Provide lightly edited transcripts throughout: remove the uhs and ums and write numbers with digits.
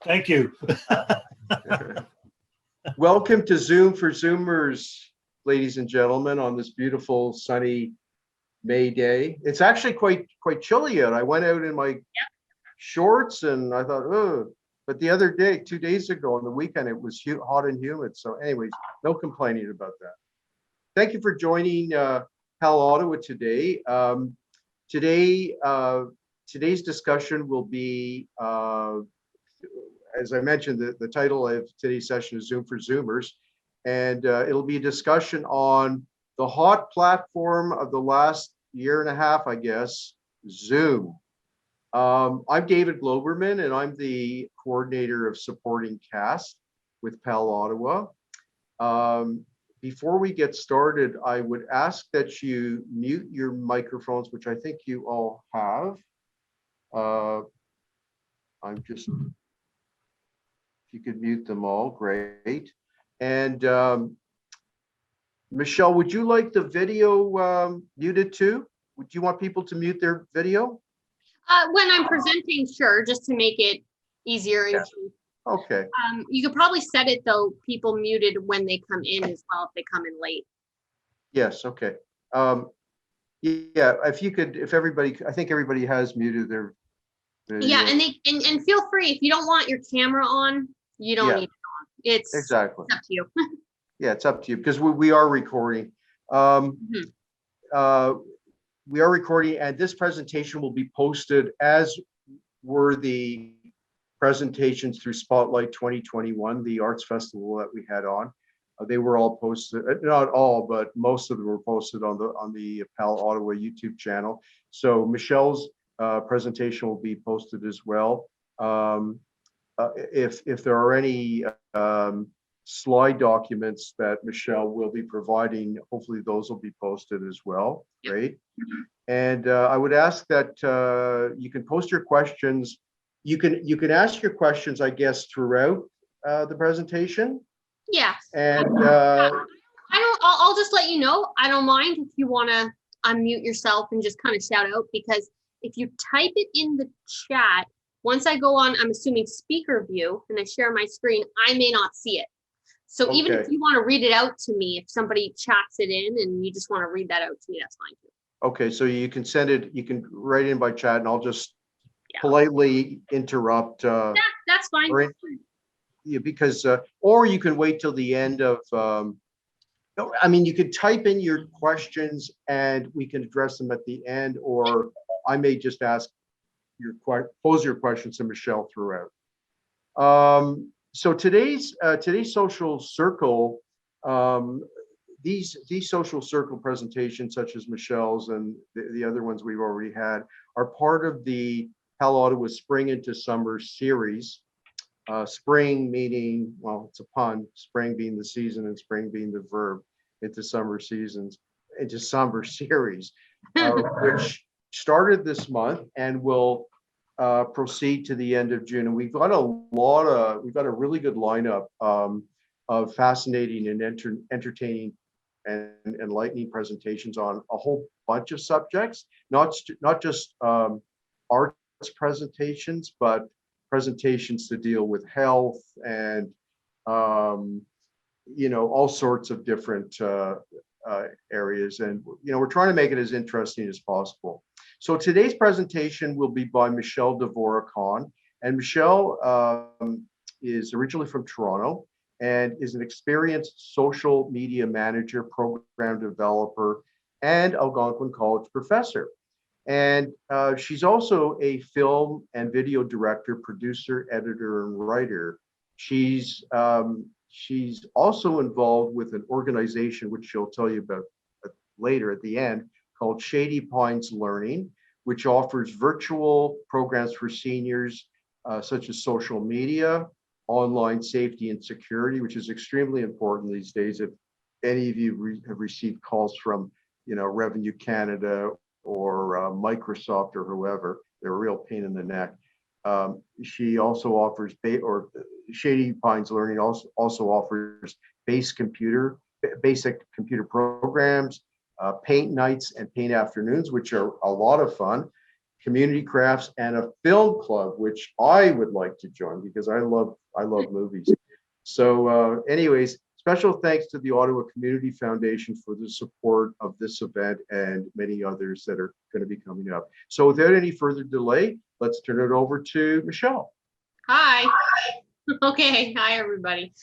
Thank you. Welcome to Zoom for Zoomers, ladies and gentlemen, on this beautiful sunny May day. It's actually quite chilly out. I went out in my shorts and I thought, oh, but the other day, 2 days ago on the weekend, it was hot and humid. So anyways, no complaining about that. Thank you for joining PAL Ottawa today. Today's discussion will be, as I mentioned, the title of today's session is Zoom for Zoomers, and it'll be a discussion on the hot platform of the last year and a half, I guess, Zoom. I'm David Globerman, and I'm the coordinator of supporting CAST with PAL Ottawa. Before we get started, I would ask that you mute your microphones, which I think you all have. I'm just, if you could mute them all, great. And Michelle, would you like the video muted too? Would you want people to mute their video? When I'm presenting, sure, just to make it easier. Yeah. Okay. You could probably set it though, people muted when they come in as well, if they come in late. Yes, okay. Yeah, if you could, if everybody, I think everybody has muted their video. Yeah, and feel free, if you don't want your camera on, you don't need it on. It's exactly up to you. Yeah, it's up to you because we are recording. We are recording, and this presentation will be posted, as were the presentations through Spotlight 2021, the arts festival that we had on. They were all posted, not all, but most of them were posted on the PAL Ottawa YouTube channel. So Michelle's presentation will be posted as well. If there are any slide documents that Michelle will be providing, hopefully those will be posted as well. Great. And I would ask that you can post your questions. You can ask your questions, I guess, throughout the presentation. Yeah. And I'll just let you know, I don't mind if you want to unmute yourself and just kind of shout out, because if you type it in the chat, once I go on, I'm assuming speaker view, and I share my screen, I may not see it. So even if you want to read it out to me, if somebody chats it in and you just want to read that out to me, that's fine too. Okay, so you can send it, you can write in by chat, and I'll just politely interrupt. That's fine. Because, or you can wait till the end of, I mean, you could type in your questions and we can address them at the end, or I may just ask pose your questions to Michelle throughout. So today's social circle, these social circle presentations, such as Michelle's and the other ones we've already had, are part of the PAL Ottawa Spring into Summer series. Spring meaning, well, it's a pun, spring being the season and spring being the verb, into summer seasons, into summer series, which started this month and will proceed to the end of June. And we've got a really good lineup of fascinating and entertaining and enlightening presentations on a whole bunch of subjects, not just arts presentations, but presentations to deal with health and all sorts of different areas. And we're trying to make it as interesting as possible. So today's presentation will be by Michelle Devorah, and Michelle is originally from Toronto and is an experienced social media manager, program developer, and Algonquin College professor. And she's also a film and video director, producer, editor, and writer. She's also involved with an organization, which she'll tell you about later at the end, called Shady Pines Learning, which offers virtual programs for seniors, such as social media, online safety and security, which is extremely important these days. If any of you have received calls from, Revenue Canada or Microsoft or whoever, they're a real pain in the neck. She also offers, Shady Pines Learning also offers basic computer programs, paint nights and paint afternoons, which are a lot of fun. community crafts, and a film club, which I would like to join because I love movies. So anyways, special thanks to the Ottawa Community Foundation for the support of this event and many others that are going to be coming up. So without any further delay, let's turn it over to Michelle. Hi. Okay. Hi, everybody.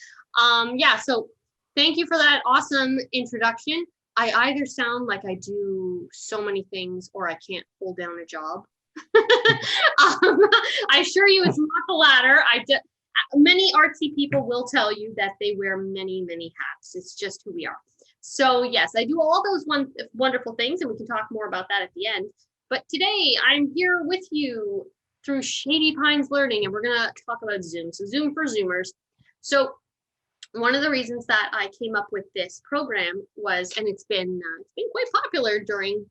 Yeah, so thank you for that awesome introduction. I either sound like I do so many things or I can't hold down a job. I assure you it's not the latter. Many artsy people will tell you that they wear many, many hats. It's just who we are. So yes, I do all those wonderful things, and we can talk more about that at the end. But today I'm here with you through Shady Pines Learning, and we're gonna talk about Zoom. So Zoom for Zoomers. So one of the reasons that I came up with this program was, and it's been quite popular during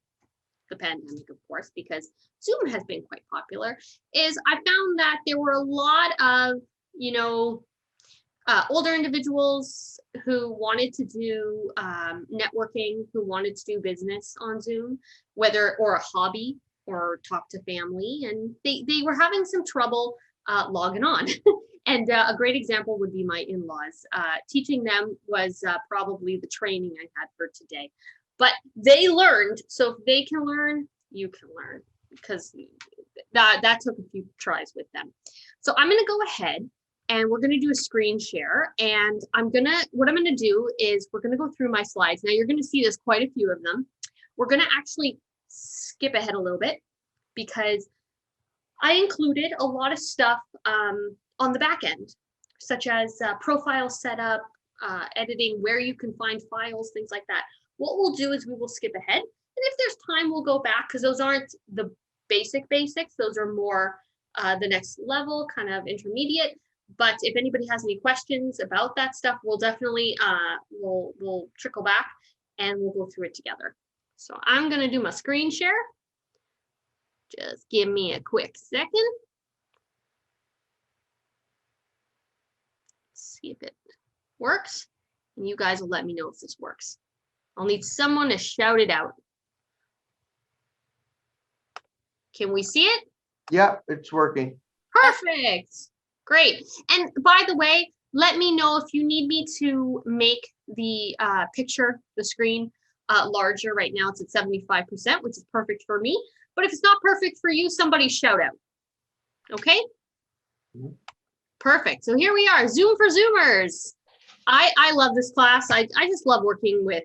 the pandemic, of course, because Zoom has been quite popular, is I found that there were a lot of, older individuals who wanted to do networking, who wanted to do business on Zoom, or a hobby or talk to family, and they were having some trouble logging on. And a great example would be my in-laws. Teaching them was probably the training I had for today. But they learned, so if they can learn, you can learn, because that took a few tries with them. So I'm gonna go ahead and we're gonna do a screen share. And what I'm gonna do is we're gonna go through my slides. Now you're gonna see there's quite a few of them. We're gonna actually skip ahead a little bit because I included a lot of stuff on the back end, such as profile setup, editing, where you can find files, things like that. What we'll do is we will skip ahead. And if there's time, we'll go back, because those aren't the basics. Those are more the next level, kind of intermediate. But if anybody has any questions about that stuff, we'll definitely, we'll trickle back and we'll go through it together. So I'm gonna do my screen share. Just give me a quick second. See if it works, and you guys will let me know if this works. I'll need someone to shout it out. Can we see it? Yeah, it's working. Perfect. Great. And by the way, let me know if you need me to make the picture, the screen, larger. Right now it's at 75%, which is perfect for me. But if it's not perfect for you, somebody shout out. Okay? Mm-hmm. Perfect. So here we are, Zoom for Zoomers. I love this class. I just love working with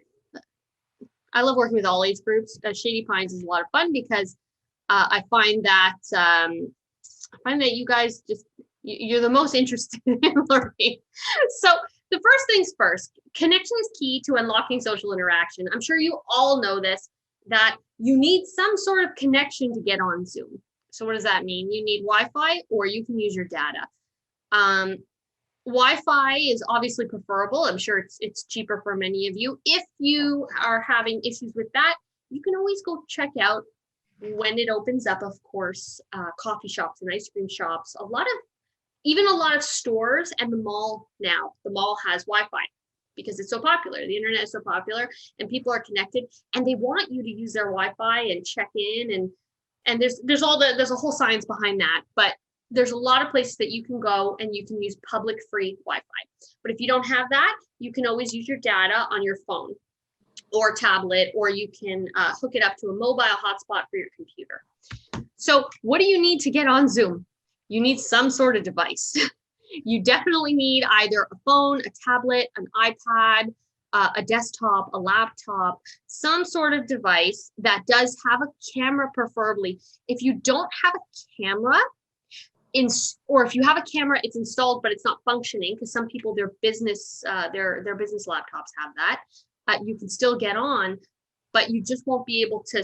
all age groups. Shady Pines is a lot of fun because I find that you guys you're the most interested in learning. So the first things first, connection is key to unlocking social interaction. I'm sure you all know this, that you need some sort of connection to get on Zoom. So what does that mean? You need Wi-Fi, or you can use your data. Wi-Fi is obviously preferable. I'm sure it's cheaper for many of you. If you are having issues with that, you can always go check out, when it opens up, of course, coffee shops and ice cream shops. Even a lot of stores, and the mall now. The mall has Wi-Fi because it's so popular. The internet is so popular and people are connected, and they want you to use their Wi-Fi and check in, and there's a whole science behind that. But there's a lot of places that you can go and you can use public free Wi-Fi. But if you don't have that, you can always use your data on your phone or tablet, or you can hook it up to a mobile hotspot for your computer. So what do you need to get on Zoom? You need some sort of device. You definitely need either a phone, a tablet, an iPad, a desktop, a laptop, some sort of device that does have a camera, preferably. If you don't have a camera, or if you have a camera, it's installed, but it's not functioning, because some people, their business business laptops have that. You can still get on, but you just won't be able to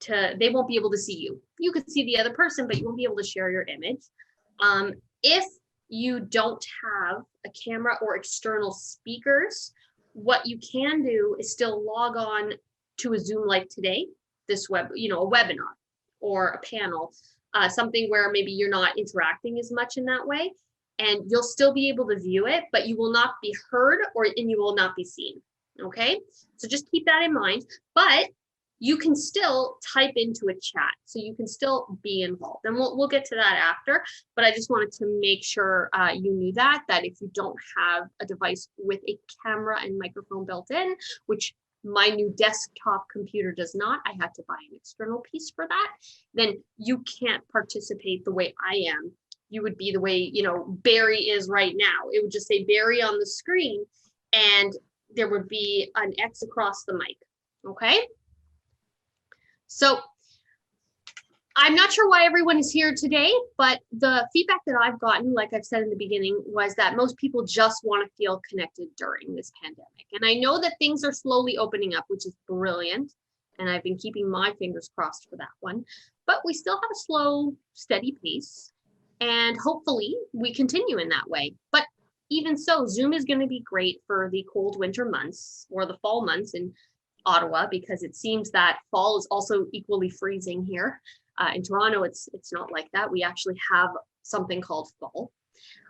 they won't be able to see you. You could see the other person, but you won't be able to share your image. If you don't have a camera or external speakers, what you can do is still log on to a Zoom like today, a webinar or a panel, something where maybe you're not interacting as much in that way, and you'll still be able to view it, but you will not be heard, and you will not be seen. Okay, so just keep that in mind. But you can still type into a chat. So you can still be involved. And we'll get to that after, but I just wanted to make sure you knew that if you don't have a device with a camera and microphone built in, which my new desktop computer does not, I had to buy an external piece for that, then you can't participate the way I am. You would be the way, you know, Barry is right now. It would just say Barry on the screen and there would be an X across the mic, okay? So I'm not sure why everyone is here today, but the feedback that I've gotten, like I've said in the beginning, was that most people just want to feel connected during this pandemic. And I know that things are slowly opening up, which is brilliant. And I've been keeping my fingers crossed for that one. But we still have a slow, steady pace. And hopefully we continue in that way. But even so, Zoom is going to be great for the cold winter months or the fall months in Ottawa, because it seems that fall is also equally freezing here. In Toronto, it's not like that. We actually have something called fall.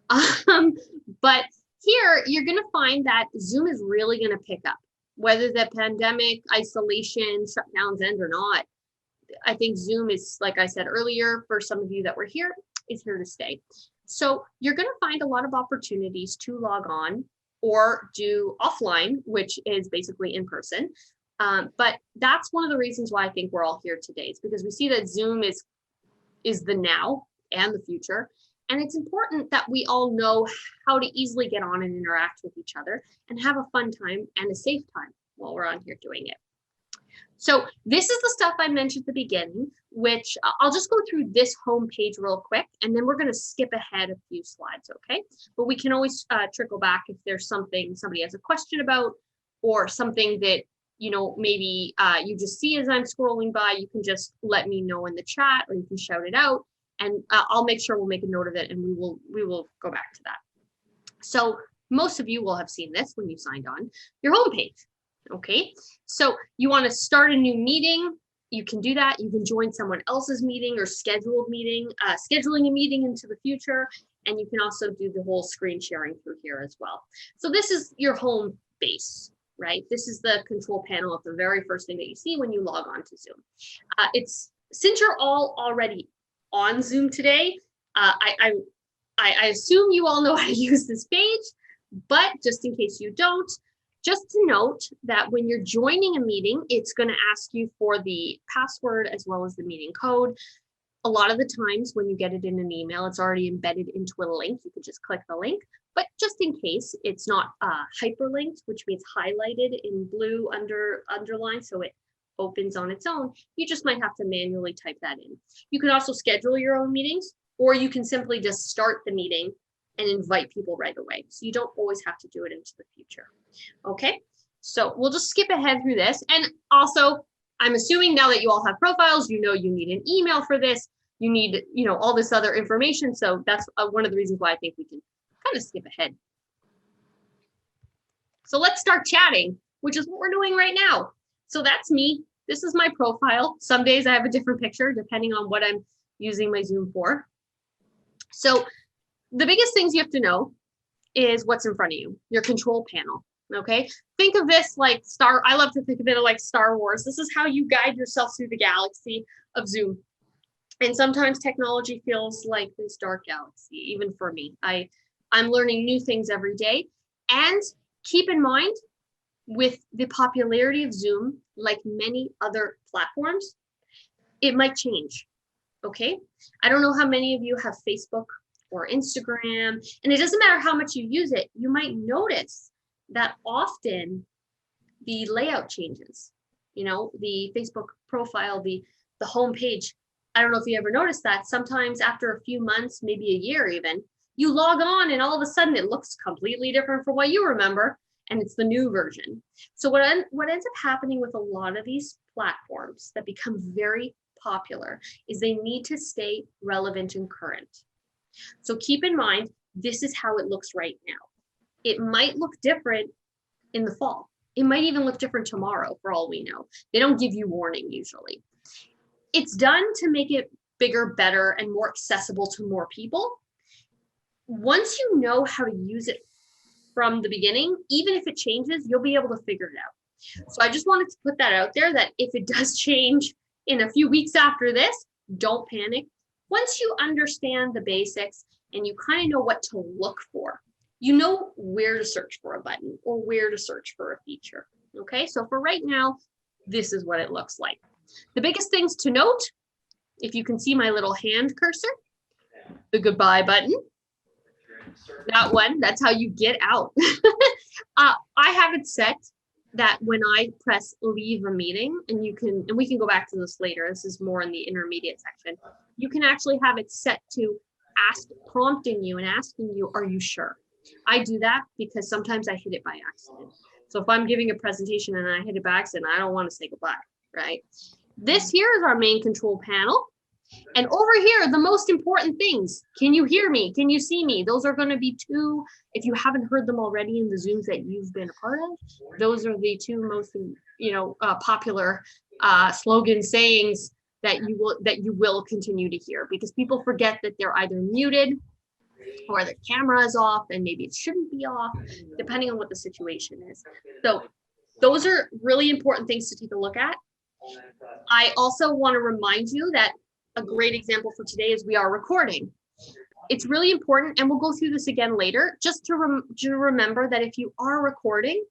But here, you're going to find that Zoom is really going to pick up, whether the pandemic, isolation, shutdowns end or not. I think Zoom is, like I said earlier, for some of you that were here, is here to stay. So you're going to find a lot of opportunities to log on or do offline, which is basically in person. But that's one of the reasons why I think we're all here today. It's because we see that Zoom is the now and the future. And it's important that we all know how to easily get on and interact with each other and have a fun time and a safe time while we're on here doing it. So this is the stuff I mentioned at the beginning, which I'll just go through this homepage real quick, and then we're going to skip ahead a few slides, okay? But we can always trickle back if there's something somebody has a question about, or something that, you know, maybe you just see as I'm scrolling by. You can just let me know in the chat, or you can shout it out, and I'll make sure we'll make a note of it, and we will go back to that. So most of you will have seen this when you signed on your homepage. Okay, so you want to start a new meeting, you can do that. You can join someone else's meeting or scheduled meeting, scheduling a meeting into the future, and you can also do the whole screen sharing through here as well. So this is your home base, right? This is the control panel of the very first thing that you see when you log on to Zoom. Since you're all already on Zoom today, I assume you all know how to use this page, but just in case you don't, just to note that when you're joining a meeting, it's going to ask you for the password as well as the meeting code. A lot of the times when you get it in an email, it's already embedded into a link. You can just click the link, but just in case it's not hyperlinked, which means highlighted in blue underline, so it opens on its own, you just might have to manually type that in. You can also schedule your own meetings, or you can simply just start the meeting and invite people right away. So you don't always have to do it into the future. Okay, so we'll just skip ahead through this. And also, I'm assuming now that you all have profiles, you know you need an email for this. You need, you know, all this other information. So that's one of the reasons why I think we can kind of skip ahead. So let's start chatting, which is what we're doing right now. So that's me. This is my profile. Some days I have a different picture depending on what I'm using my Zoom for. So the biggest things you have to know is what's in front of you, your control panel. Okay, think of this like I love to think of it like Star Wars. This is how you guide yourself through the galaxy of Zoom. And sometimes technology feels like this dark galaxy, even for me. I'm learning new things every day. And keep in mind, with the popularity of Zoom, like many other platforms, it might change. Okay, I don't know how many of you have Facebook or Instagram, and it doesn't matter how much you use it, you might notice that often the layout changes. You know, the Facebook profile, the home page. I don't know if you ever noticed that sometimes after a few months, maybe a year even, you log on and all of a sudden it looks completely different from what you remember, and it's the new version. So what ends up happening with a lot of these platforms that become very popular is they need to stay relevant and current. So keep in mind, this is how it looks right now. It might look different in the fall. It might even look different tomorrow, for all we know. They don't give you warning usually. It's done to make it bigger, better, and more accessible to more people. Once you know how to use it from the beginning, even if it changes, you'll be able to figure it out. So I just wanted to put that out there, that if it does change in a few weeks after this, don't panic. Once you understand the basics and you kind of know what to look for, you know where to search for a button or where to search for a feature. Okay, so for right now, this is what it looks like. The biggest things to note, if you can see my little hand cursor, the goodbye button, that one, that's how you get out. I have it set that when I press leave a meeting, and we can go back to this later, this is more in the intermediate section, you can actually have it set to prompting you and asking you, are you sure? I do that because sometimes I hit it by accident. So if I'm giving a presentation and I hit it by accident, I don't want to say goodbye, right? This here is our main control panel. And over here, the most important things. Can you hear me? Can you see me? Those are going to be two, if you haven't heard them already in the Zooms that you've been a part of, those are the two most, popular slogan sayings that you will continue to hear, because people forget that they're either muted or the camera is off, and maybe it shouldn't be off, depending on what the situation is. So those are really important things to take a look at. I also want to remind you that a great example for today is we are recording. It's really important, and we'll go through this again later, just to remember that if you are recording,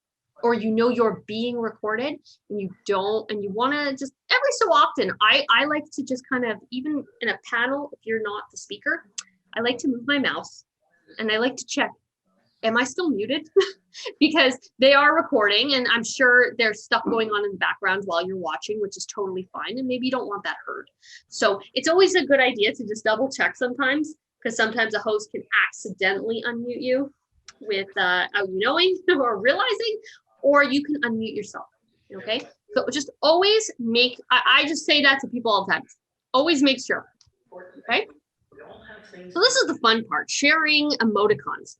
or you know you're being recorded, and you want to just every so often, I like to just kind of, even in a panel, if you're not the speaker, I like to move my mouse and I like to check, am I still muted? Because they are recording, and I'm sure there's stuff going on in the background while you're watching, which is totally fine. And maybe you don't want that heard. So it's always a good idea to just double check sometimes, because sometimes a host can accidentally unmute you without you knowing or realizing, or you can unmute yourself. Okay. So just always I just say that to people all the time. Always make sure. Okay. So this is the fun part, sharing emoticons.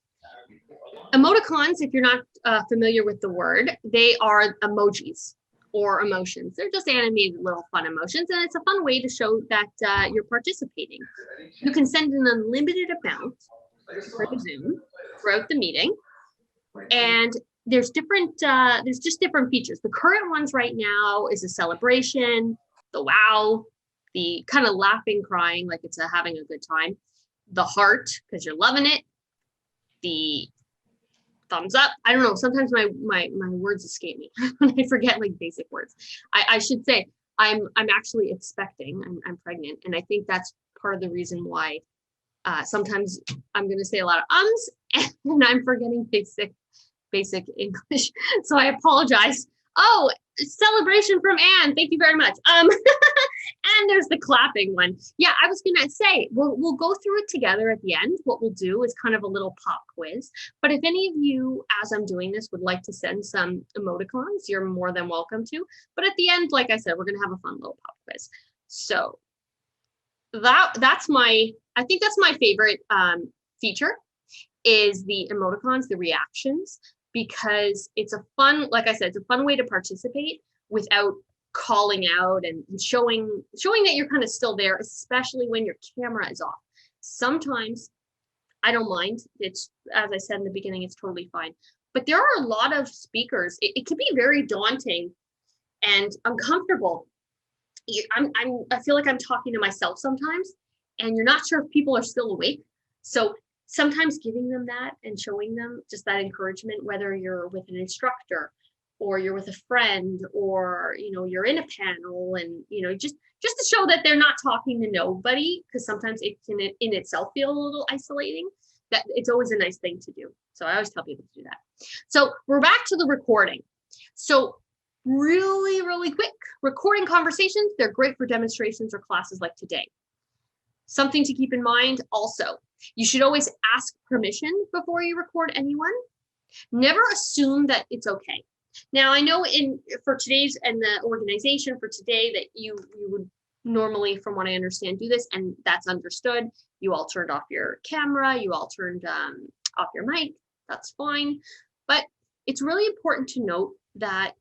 Emoticons, if you're not familiar with the word, they are emojis or emotions. They're just animated little fun emotions, and it's a fun way to show that you're participating. You can send an unlimited amount for the Zoom throughout the meeting, and there's just different features. The current ones right now is a celebration, the wow, the kind of laughing, crying, like it's having a good time, the heart, because you're loving it, the thumbs up. I don't know. Sometimes my words escape me when I forget like basic words. I should say I'm actually expecting. I'm pregnant, and I think that's part of the reason why sometimes I'm going to say a lot of ums and I'm forgetting basic English. So I apologize. Oh, celebration from Anne. Thank you very much. And there's the clapping one. Yeah, I was gonna say we'll go through it together at the end. What we'll do is kind of a little pop quiz. But if any of you, as I'm doing this, would like to send some emoticons, you're more than welcome to. But at the end, like I said, we're gonna have a fun little pop quiz. So I think that's my favorite feature, is the emoticons, the reactions, because it's a fun, like I said, it's a fun way to participate without calling out and showing that you're kind of still there, especially when your camera is off. Sometimes I don't mind. It's, as I said in the beginning, it's totally fine. But there are a lot of speakers. It can be very daunting and uncomfortable. I feel like I'm talking to myself sometimes, and you're not sure if people are still awake. So sometimes giving them that and showing them just that encouragement, whether you're with an instructor or you're with a friend, or you're in a panel, and just to show that they're not talking to nobody, because sometimes it can in itself feel a little isolating, that it's always a nice thing to do. So I always tell people to do that. So we're back to the recording. So really, really quick, recording conversations, they're great for demonstrations or classes like today. Something to keep in mind also, you should always ask permission before you record anyone. Never assume that it's okay. Now, I know for today's and the organization for today that you would normally, from what I understand, do this, and that's understood. You all turned off your camera, you all turned off your mic, that's fine. But it's really important to note that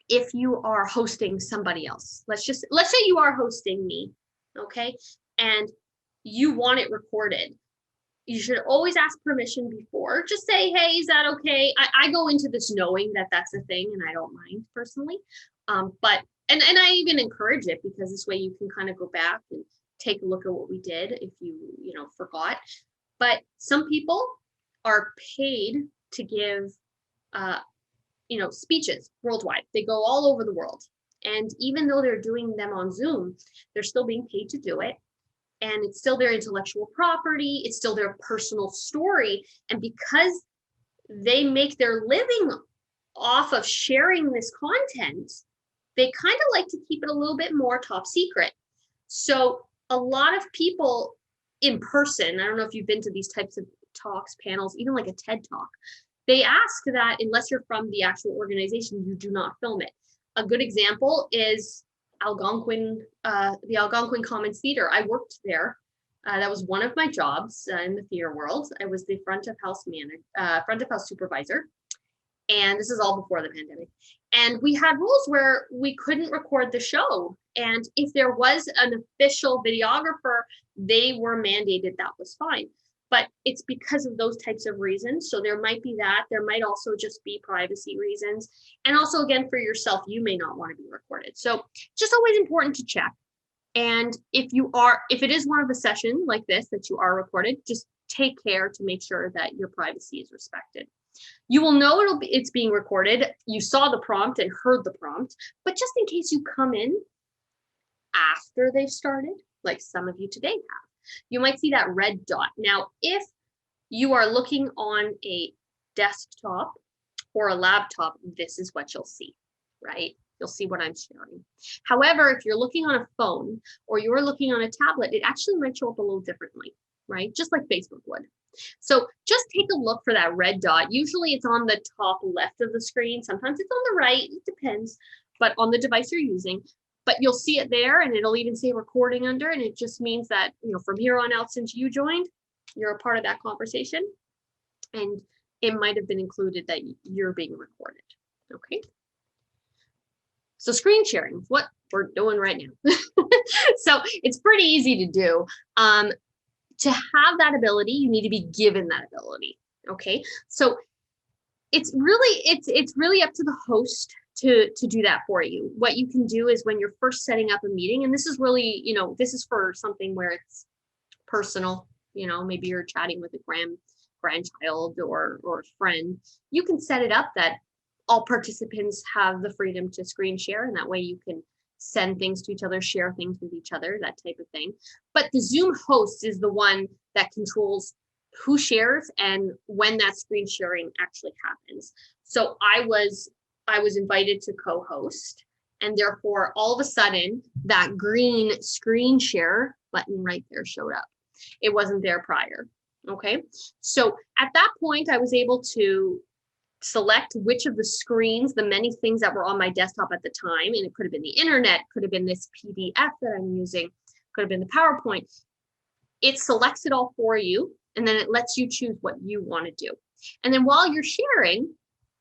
if you are hosting somebody else, let's say you are hosting me, okay, and you want it recorded, you should always ask permission before. Just say, hey, is that okay? I go into this knowing that that's a thing and I don't mind personally. But I even encourage it because this way you can kind of go back and take a look at what we did if you know, forgot. But some people are paid to give, you know, speeches worldwide. They go all over the world. And even though they're doing them on Zoom, they're still being paid to do it. And it's still their intellectual property. It's still their personal story. And because they make their living off of sharing this content, they kind of like to keep it a little bit more top secret. So a lot of people in person, I don't know if you've been to these types of talks, panels, even like a TED talk, they ask that unless you're from the actual organization, you do not film it. A good example is Algonquin, the Algonquin Commons Theater. I worked there. That was one of my jobs in the theater world. I was the front of house supervisor. And this is all before the pandemic. And we had rules where we couldn't record the show. And if there was an official videographer, they were mandated that was fine. But it's because of those types of reasons. So there might be that. There might also just be privacy reasons. And also, again, for yourself, you may not want to be recorded. So just always important to check. And if it is one of the sessions like this that you are recorded, just take care to make sure that your privacy is respected. You will know it's being recorded. You saw the prompt and heard the prompt, but just in case you come in after they've started, like some of you today have, you might see that red dot. Now, if you are looking on a desktop or a laptop, this is what you'll see, right? You'll see what I'm sharing. However, if you're looking on a phone or you're looking on a tablet, it actually might show up a little differently, right? Just like Facebook would. So just take a look for that red dot. Usually it's on the top left of the screen. Sometimes it's on the right, it depends, but on the device you're using. But you'll see it there and it'll even say recording under, and it just means that, you know, from here on out, since you joined, you're a part of that conversation, and it might have been included that you're being recorded, okay? So screen sharing is what we're doing right now. So it's pretty easy to do. To have that ability, you need to be given that ability, okay? So it's really up to the host to do that for you. What you can do is when you're first setting up a meeting, and this is really, you know, this is for something where it's personal, you know, maybe you're chatting with a grandchild or a friend, you can set it up that all participants have the freedom to screen share, and that way you can send things to each other, share things with each other, that type of thing. But the Zoom host is the one that controls who shares and when that screen sharing actually happens. So I was invited to co-host, and therefore all of a sudden that green screen share button right there showed up. It wasn't there prior. Okay. So at that point, I was able to select which of the screens, the many things that were on my desktop at the time, and it could have been the internet, could have been this PDF that I'm using, could have been the PowerPoint. It selects it all for you, and then it lets you choose what you want to do. And then while you're sharing,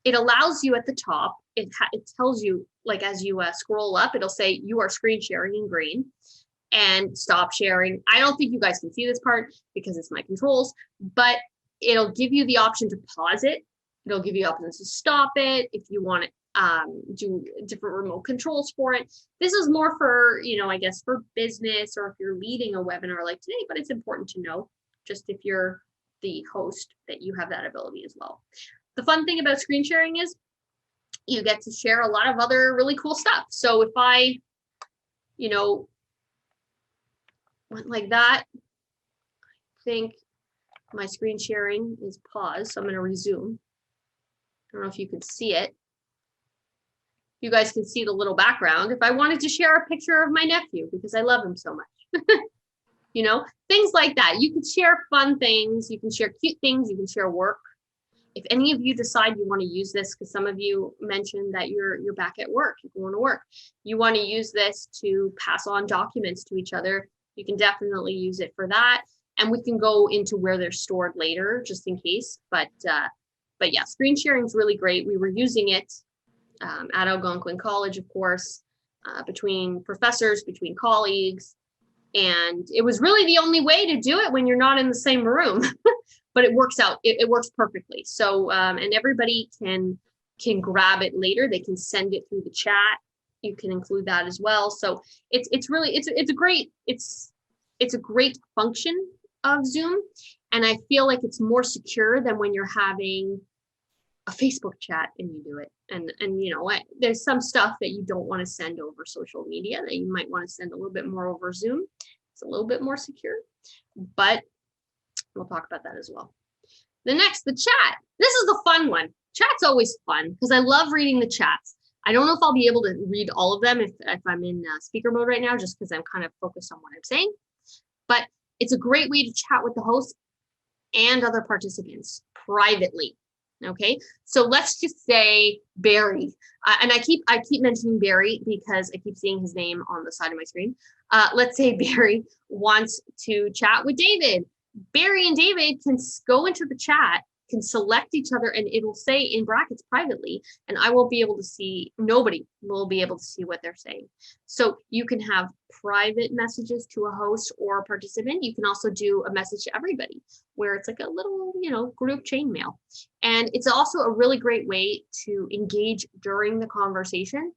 it allows you at the top, it tells you, like as you scroll up, it'll say you are screen sharing in green and stop sharing. I don't think you guys can see this part because it's my controls, but it'll give you the option to pause it. It'll give you options to stop it if you want to do different remote controls for it. This is more for, you know, I guess for business or if you're leading a webinar like today, but it's important to know just if you're the host that you have that ability as well. The fun thing about screen sharing is you get to share a lot of other really cool stuff. So if I, you know, went like that, I think my screen sharing is paused. So I'm going to resume. I don't know if you can see it. You guys can see the little background. If I wanted to share a picture of my nephew because I love him so much, you know, things like that. You can share fun things. You can share cute things. You can share work. If any of you decide you want to use this, because some of you mentioned that you're back at work, you're going to work, you want to use this to pass on documents to each other, you can definitely use it for that. And we can go into where they're stored later, just in case. But yeah, screen sharing is really great. We were using it at Algonquin College, of course, between professors, between colleagues. And it was really the only way to do it when you're not in the same room. but it works out. It works perfectly. So, and everybody can grab it later. They can send it through the chat. You can include that as well. So it's really, it's a great function of Zoom. And I feel like it's more secure than when you're having a Facebook chat and you do it. And you know what, there's some stuff that you don't want to send over social media that you might want to send a little bit more over Zoom. It's a little bit more secure, but we'll talk about that as well. The chat. This is the fun one. Chat's always fun because I love reading the chats. I don't know if I'll be able to read all of them if I'm in speaker mode right now, just because I'm kind of focused on what I'm saying. But it's a great way to chat with the host and other participants privately. Okay, so let's just say Barry, and I keep mentioning Barry because I keep seeing his name on the side of my screen. Let's say Barry wants to chat with David. Barry and David can go into the chat, can select each other, and it'll say in brackets privately, and I won't be able to see, nobody will be able to see what they're saying. So you can have private messages to a host or a participant. You can also do a message to everybody where it's like a little, group chain mail. And it's also a really great way to engage during the conversation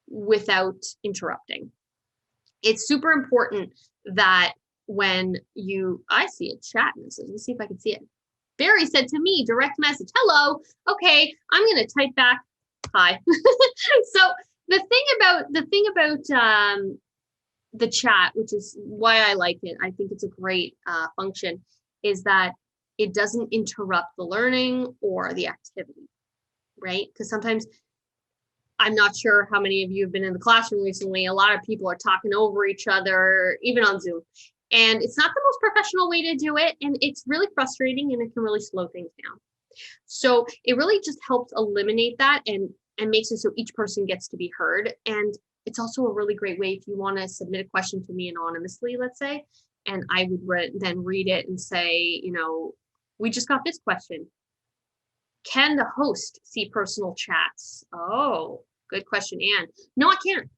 without interrupting. It's super important that when I see a chat message, let's see if I can see it. Barry said to me, direct message, hello. Okay, I'm going to type back, hi. So the thing about the chat, which is why I like it, I think it's a great function, is that it doesn't interrupt the learning or the activity, right? Because sometimes, I'm not sure how many of you have been in the classroom recently, a lot of people are talking over each other, even on Zoom. And it's not the most professional way to do it. And it's really frustrating and it can really slow things down. So it really just helps eliminate that and makes it so each person gets to be heard. And it's also a really great way if you want to submit a question to me anonymously, let's say, and I would then read it and say, we just got this question. Can the host see personal chats? Oh, good question, Anne. No, I can't.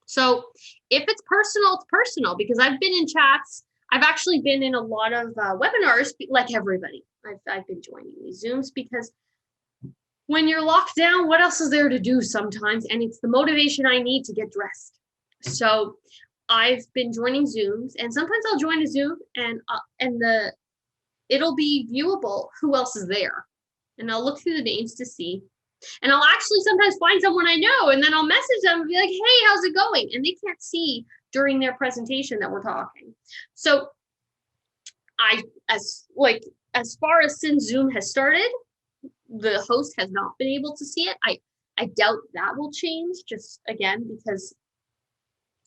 So if it's personal, because I've been in chats. I've actually been in a lot of webinars, like everybody. I've been joining these Zooms because when you're locked down, what else is there to do sometimes? And it's the motivation I need to get dressed. So I've been joining Zooms, and sometimes I'll join a Zoom and it'll be viewable who else is there. And I'll look through the names to see. And I'll actually sometimes find someone I know, and then I'll message them and be like, hey, how's it going? And they can't see during their presentation that we're talking. So as far as since Zoom has started, the host has not been able to see it. I doubt that will change, just again, because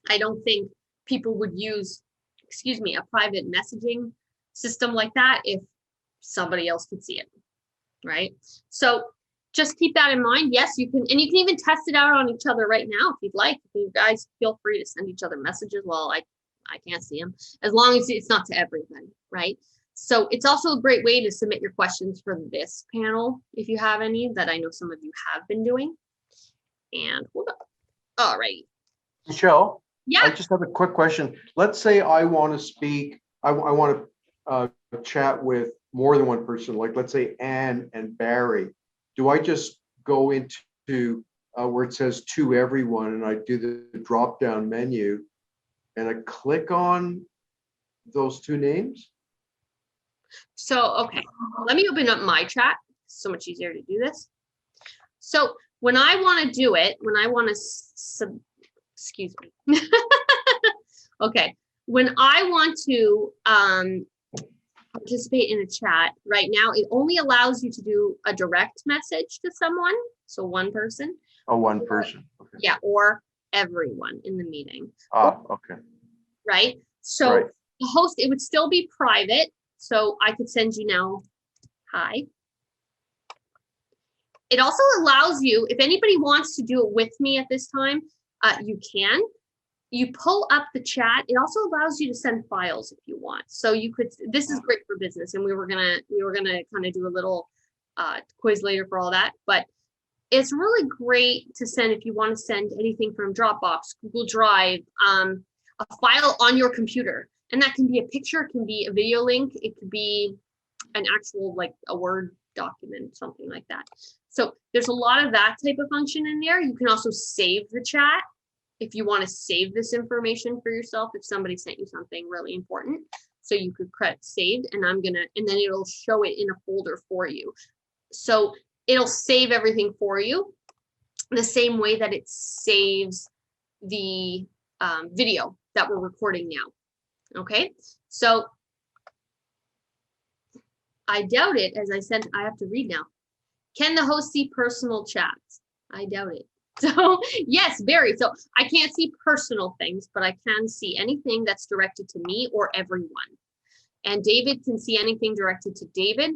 I don't think people would use, a private messaging system like that if somebody else could see it, right? So just keep that in mind. Yes, you can, and you can even test it out on each other right now if you'd like. You guys feel free to send each other messages. Well, I can't see them, as long as it's not to everybody, right? So it's also a great way to submit your questions for this panel if you have any that I know some of you have been doing. And hold up. All right. Michelle? Yeah. I just have a quick question. Let's say I want to speak, I want to chat with more than one person, like let's say Anne and Barry. Do I just go into where it says to everyone and I do the drop down menu and I click on those two names? So, okay, let me open up my chat. It's so much easier to do this. So when I want to do it, when I want to, excuse me. Okay, when I want to participate in a chat right now, it only allows you to do a direct message to someone. So one person. Oh, one person. Okay. Yeah, or everyone in the meeting. Okay. Right? So right. The host, it would still be private. So I could send you now, hi. It also allows you, if anybody wants to do it with me at this time, you can. You pull up the chat. It also allows you to send files if you want. So you could, this is great for business, and we were gonna kind of do a little quiz later for all that, but it's really great to send if you want to send anything from Dropbox, Google Drive, a file on your computer. And that can be a picture, it can be a video link, it could be an actual, like a Word document, something like that. So there's a lot of that type of function in there. You can also save the chat if you want to save this information for yourself, if somebody sent you something really important. So you could click saved, and and then it'll show it in a folder for you. So it'll save everything for you the same way that it saves the video that we're recording now. Okay, so I doubt it. As I said, I have to read now. Can the host see personal chats? I doubt it. So yes, very. So I can't see personal things, but I can see anything that's directed to me or everyone. And David can see anything directed to David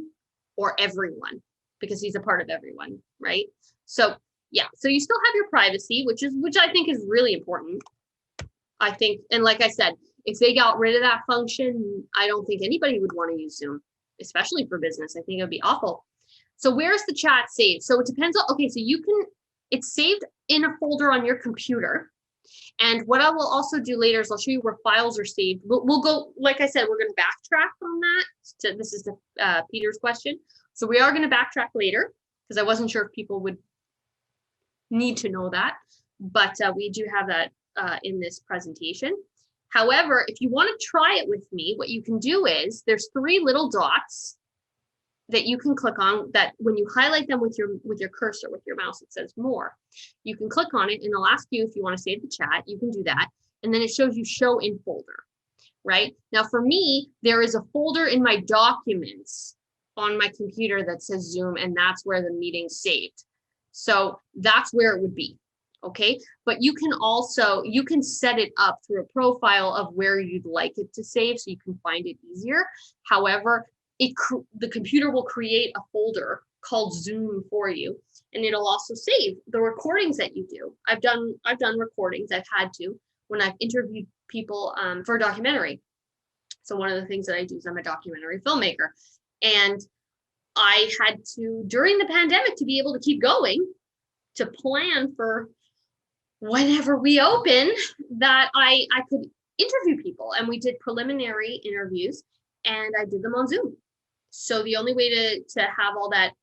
or everyone, because he's a part of everyone, right? So yeah, so you still have your privacy, which I think is really important. I think, and like I said, if they got rid of that function, I don't think anybody would want to use Zoom, especially for business. I think it would be awful. So where's the chat saved? So it depends on, okay, so it's saved in a folder on your computer. And what I will also do later is I'll show you where files are saved. We'll go, like I said, we're going to backtrack on that. So this is the Peter's question. So we are going to backtrack later, because I wasn't sure if people would need to know that, but we do have that in this presentation. However, if you want to try it with me, what you can do is there's 3 little dots that you can click on, that when you highlight them with your cursor, with your mouse, it says more. You can click on it and it'll ask you if you want to save the chat. You can do that. And then it shows you show in folder, right? Now for me, there is a folder in my documents on my computer that says Zoom, and that's where the meeting's saved. So that's where it would be. Okay, but you can set it up through a profile of where you'd like it to save, so you can find it easier. However, the computer will create a folder called Zoom for you, and it'll also save the recordings that you do. I've done recordings. I've had to, when I've interviewed people for a documentary. So one of the things that I do is I'm a documentary filmmaker, and I had to, during the pandemic, to be able to keep going, to plan for whenever we open, that I could interview people. And we did preliminary interviews, and I did them on Zoom. So the only way to have all that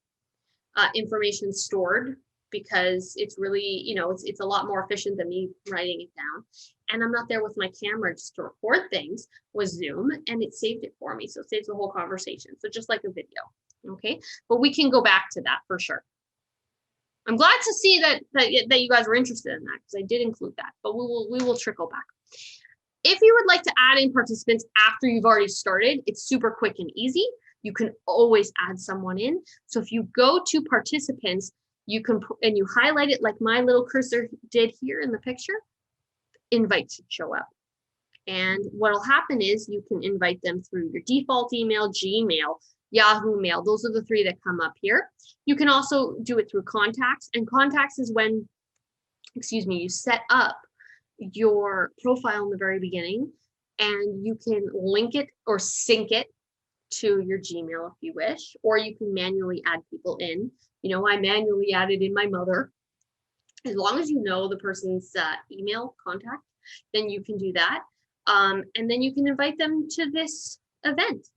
information stored, because it's really, it's a lot more efficient than me writing it down. And I'm not there with my camera just to record things, was Zoom, and it saved it for me. So it saves the whole conversation. So just like a video, okay? But we can go back to that for sure. I'm glad to see that you guys were interested in that, because I did include that, but we will trickle back. If you would like to add in participants after you've already started, it's super quick and easy. You can always add someone in. So if you go to participants, you can, and you highlight it like my little cursor did here in the picture, invite should show up. And what'll happen is you can invite them through your default email, Gmail, Yahoo Mail. Those are the 3 that come up here. You can also do it through contacts, and contacts is when, you set up your profile in the very beginning, and you can link it or sync it to your Gmail if you wish, or you can manually add people in. I manually added in my mother. As long as you know the person's email contact, then you can do that. And then you can invite them to this event.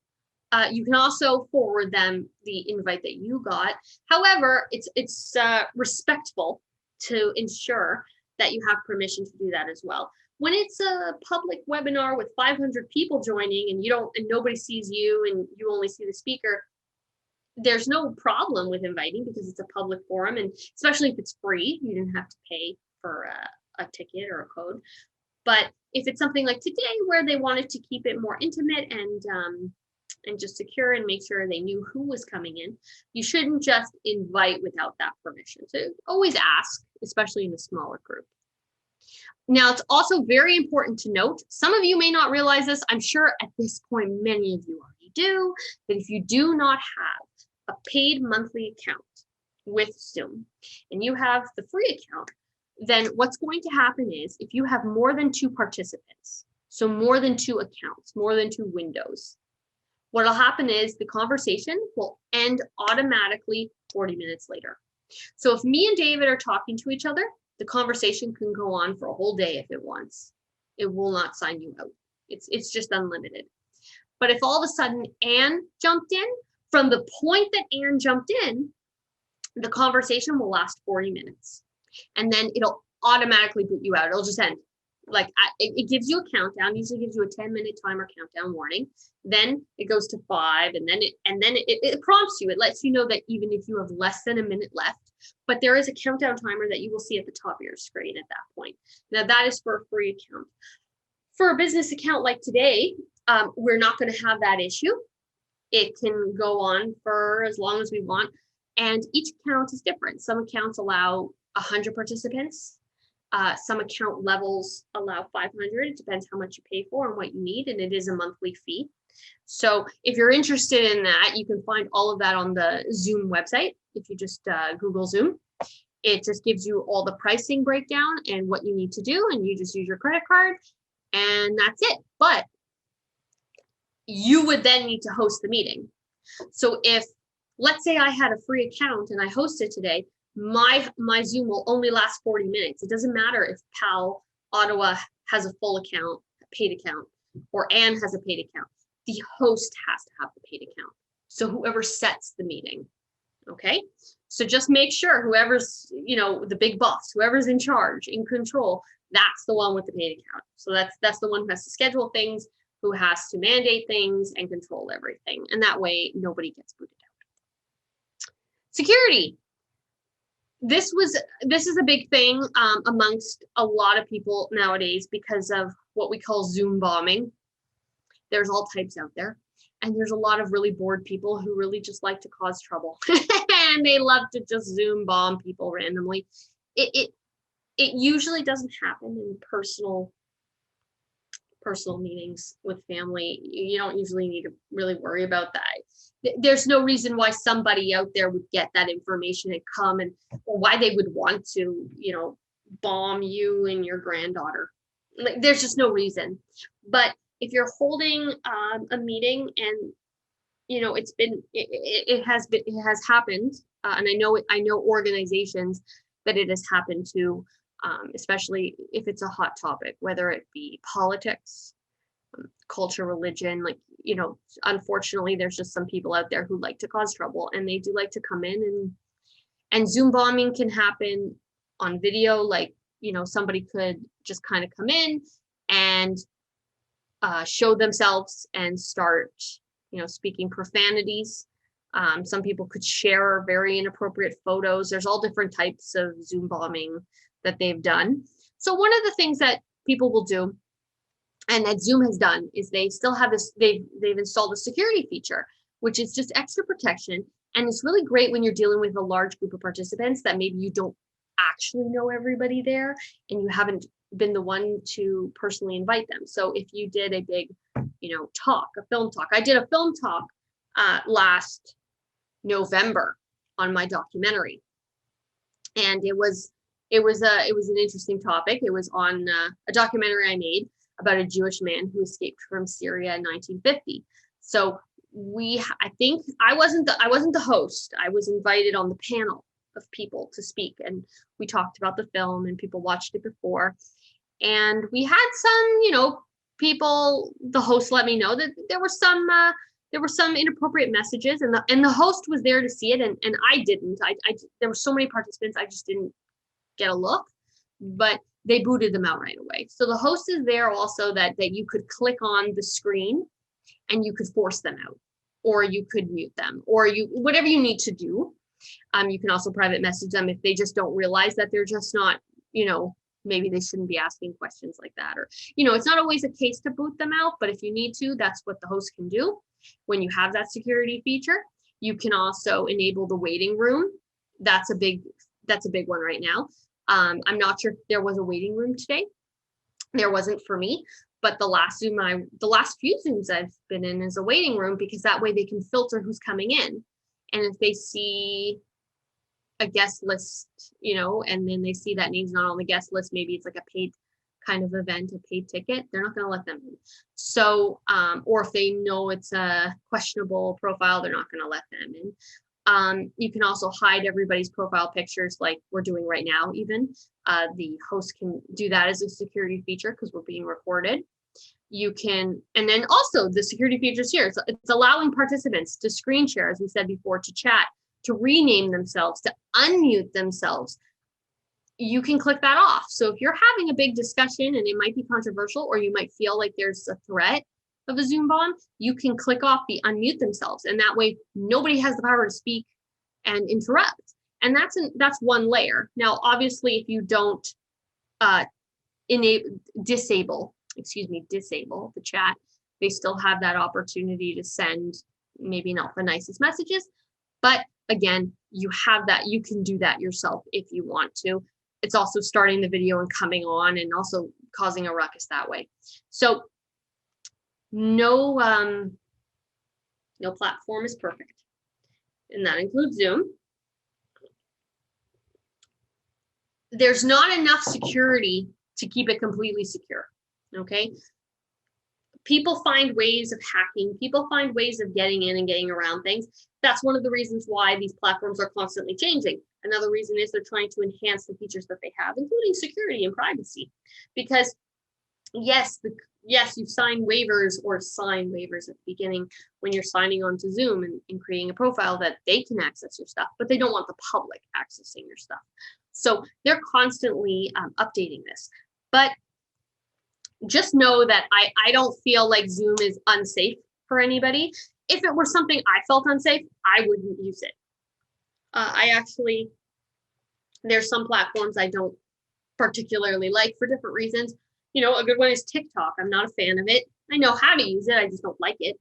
You can also forward them the invite that you got. However, it's respectful to ensure that you have permission to do that as well. When it's a public webinar with 500 people joining, and nobody sees you, and you only see the speaker, there's no problem with inviting, because it's a public forum, and especially if it's free, you didn't have to pay for a ticket or a code. But if it's something like today, where they wanted to keep it more intimate and just secure, and make sure they knew who was coming in, you shouldn't just invite without that permission. So always ask, especially in a smaller group. Now, it's also very important to note, some of you may not realize this, I'm sure at this point many of you already do, that if you do not have a paid monthly account with Zoom, and you have the free account, then what's going to happen is, if you have more than 2 participants, so more than 2 accounts, more than 2 windows, what'll happen is the conversation will end automatically 40 minutes later. So if me and David are talking to each other, the conversation can go on for a whole day if it wants. It will not sign you out. It's just unlimited. But if all of a sudden Anne jumped in, From the point that Aaron jumped in, the conversation will last 40 minutes. And then it'll automatically boot you out. It'll just end. Like it gives you a countdown, usually gives you a 10-minute timer countdown warning. Then it goes to 5, and then it prompts you. It lets you know that even if you have less than a minute left, but there is a countdown timer that you will see at the top of your screen at that point. Now that is for a free account. For a business account like today, we're not going to have that issue. It can go on for as long as we want, and each account is different. Some accounts allow 100 participants. Some account levels allow 500. It depends how much you pay for and what you need, and it is a monthly fee. So if you're interested in that, you can find all of that on the Zoom website. If you just Google Zoom, it just gives you all the pricing breakdown and what you need to do, and you just use your credit card, and that's it. But you would then need to host the meeting. So if, let's say I had a free account and I hosted today, my Zoom will only last 40 minutes. It doesn't matter if PAL Ottawa has a full account, a paid account, or Anne has a paid account. The host has to have the paid account. So whoever sets the meeting, okay? So just make sure whoever's, the big boss, whoever's in charge, in control, that's the one with the paid account. So that's the one who has to schedule things, who has to mandate things and control everything. And that way nobody gets booted out. Security. This is a big thing amongst a lot of people nowadays because of what we call Zoom bombing. There's all types out there, and there's a lot of really bored people who really just like to cause trouble, and they love to just Zoom bomb people randomly. It usually doesn't happen in personal meetings with family. You don't usually need to really worry about that. There's no reason why somebody out there would get that information and come, or why they would want to, bomb you and your granddaughter. Like, there's just no reason. But if you're holding a meeting and, it has happened, and I know organizations that it has happened to, especially if it's a hot topic, whether it be politics, culture, religion. Unfortunately, there's just some people out there who like to cause trouble, and they do like to come in, and Zoom bombing can happen on video. Somebody could just kind of come in and show themselves and start, speaking profanities. Some people could share very inappropriate photos. There's all different types of Zoom bombing that they've done. So one of the things that people will do, and that Zoom has done, is they still have this, they've installed a security feature, which is just extra protection. And it's really great when you're dealing with a large group of participants that maybe you don't actually know everybody there, and you haven't been the one to personally invite them. So if you did a big, talk, a film talk. I did a film talk last November on my documentary, and it was an interesting topic. It was on a documentary I made about a Jewish man who escaped from Syria in 1950. So I think I wasn't the host. I was invited on the panel of people to speak, and we talked about the film, and people watched it before. And we had some, people, the host let me know that there were some inappropriate messages, and the host was there to see it, and I didn't. There were so many participants, I just didn't get a look, but they booted them out right away. So the host is there also that you could click on the screen and you could force them out, or you could mute them, or whatever you need to do. You can also private message them if they just don't realize that they're just not, maybe they shouldn't be asking questions like that, or, it's not always a case to boot them out, but if you need to, that's what the host can do. When you have that security feature, you can also enable the waiting room. That's a big one right now. I'm not sure if there was a waiting room today. There wasn't for me, but the last few Zooms I've been in is a waiting room, because that way they can filter who's coming in. And if they see a guest list, and then they see that name's not on the guest list, maybe it's like a paid kind of event, a paid ticket, they're not going to let them in. So, or if they know it's a questionable profile, they're not going to let them in. You can also hide everybody's profile pictures, like we're doing right now. Even the host can do that as a security feature, because we're being recorded. You can, and then also the security features here. It's allowing participants to screen share, as we said before, to chat, to rename themselves, to unmute themselves. You can click that off. So if you're having a big discussion and it might be controversial, or you might feel like there's a threat of a Zoom bomb, you can click off the unmute themselves. And that way nobody has the power to speak and interrupt. And that's one layer. Now, obviously, if you don't disable the chat, they still have that opportunity to send maybe not the nicest messages. But again, you have that, you can do that yourself if you want to. It's also starting the video and coming on and also causing a ruckus that way. So no platform is perfect. And that includes Zoom. There's not enough security to keep it completely secure, okay? People find ways of hacking. People find ways of getting in and getting around things. That's one of the reasons why these platforms are constantly changing. Another reason is they're trying to enhance the features that they have, including security and privacy. Because yes, you sign waivers at the beginning when you're signing on to Zoom and creating a profile that they can access your stuff, but they don't want the public accessing your stuff. So they're constantly updating this. But just know that I don't feel like Zoom is unsafe for anybody. If it were something I felt unsafe, I wouldn't use it. There's some platforms I don't particularly like for different reasons. You know, a good one is TikTok. I'm not a fan of it. I know how to use it, I just don't like it.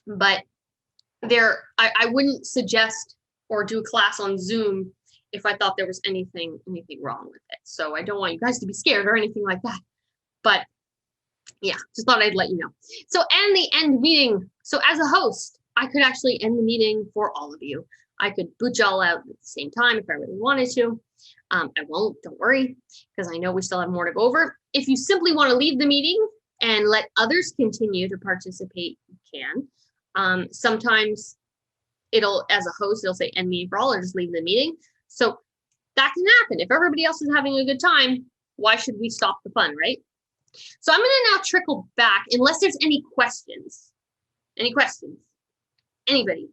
But I wouldn't suggest or do a class on Zoom if I thought there was anything wrong with it. So I don't want you guys to be scared or anything like that. But yeah, just thought I'd let you know. So, and the end meeting. So as a host, I could actually end the meeting for all of you. I could boot y'all out at the same time if I really wanted to. I won't, don't worry, because I know we still have more to go over. If you simply want to leave the meeting and let others continue to participate, you can. Sometimes as a host, it'll say end meeting for all or just leave the meeting. So that can happen. If everybody else is having a good time, why should we stop the fun, right? So I'm going to now trickle back, unless there's any questions. Any questions? Anybody?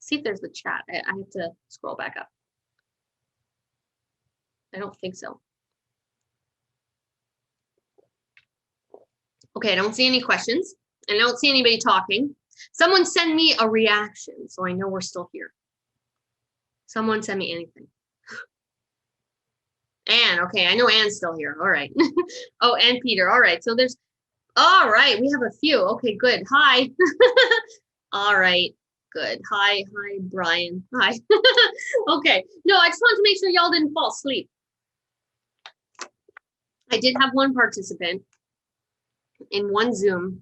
See if there's the chat. I have to scroll back up. I don't think so. Okay, I don't see any questions. And I don't see anybody talking. Someone send me a reaction so I know we're still here. Someone send me anything. Anne, okay, I know Anne's still here. All right. Oh, and Peter. All right. So all right, we have a few. Okay, good. Hi. All right, good. Hi, Brian. Hi. Okay. No, I just wanted to make sure y'all didn't fall asleep. I did have one participant in one Zoom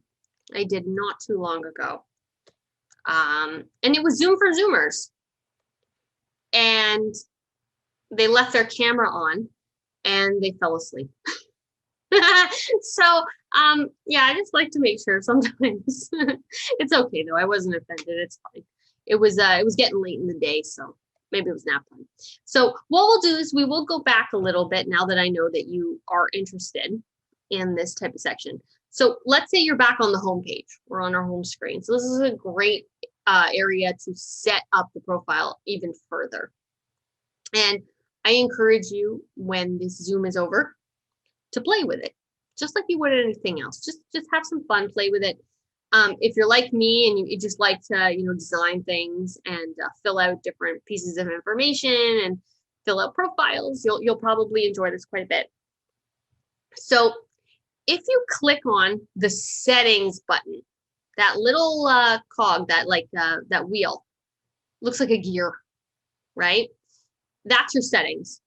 I did not too long ago. And it was Zoom for Zoomers. And they left their camera on and they fell asleep. So, yeah, I just like to make sure sometimes. It's okay though. I wasn't offended. It's fine. It was getting late in the day, so maybe it was nap time. So what we'll do is we will go back a little bit now that I know that you are interested in this type of section. So let's say you're back on the home page. We're on our home screen. So this is a great area to set up the profile even further. And I encourage you, when this Zoom is over, to play with it, just like you would anything else. Just have some fun, play with it. If you're like me and you just like to, design things and fill out different pieces of information and fill out profiles, you'll probably enjoy this quite a bit. So if you click on the settings button, that little cog, that wheel, looks like a gear, right? That's your settings.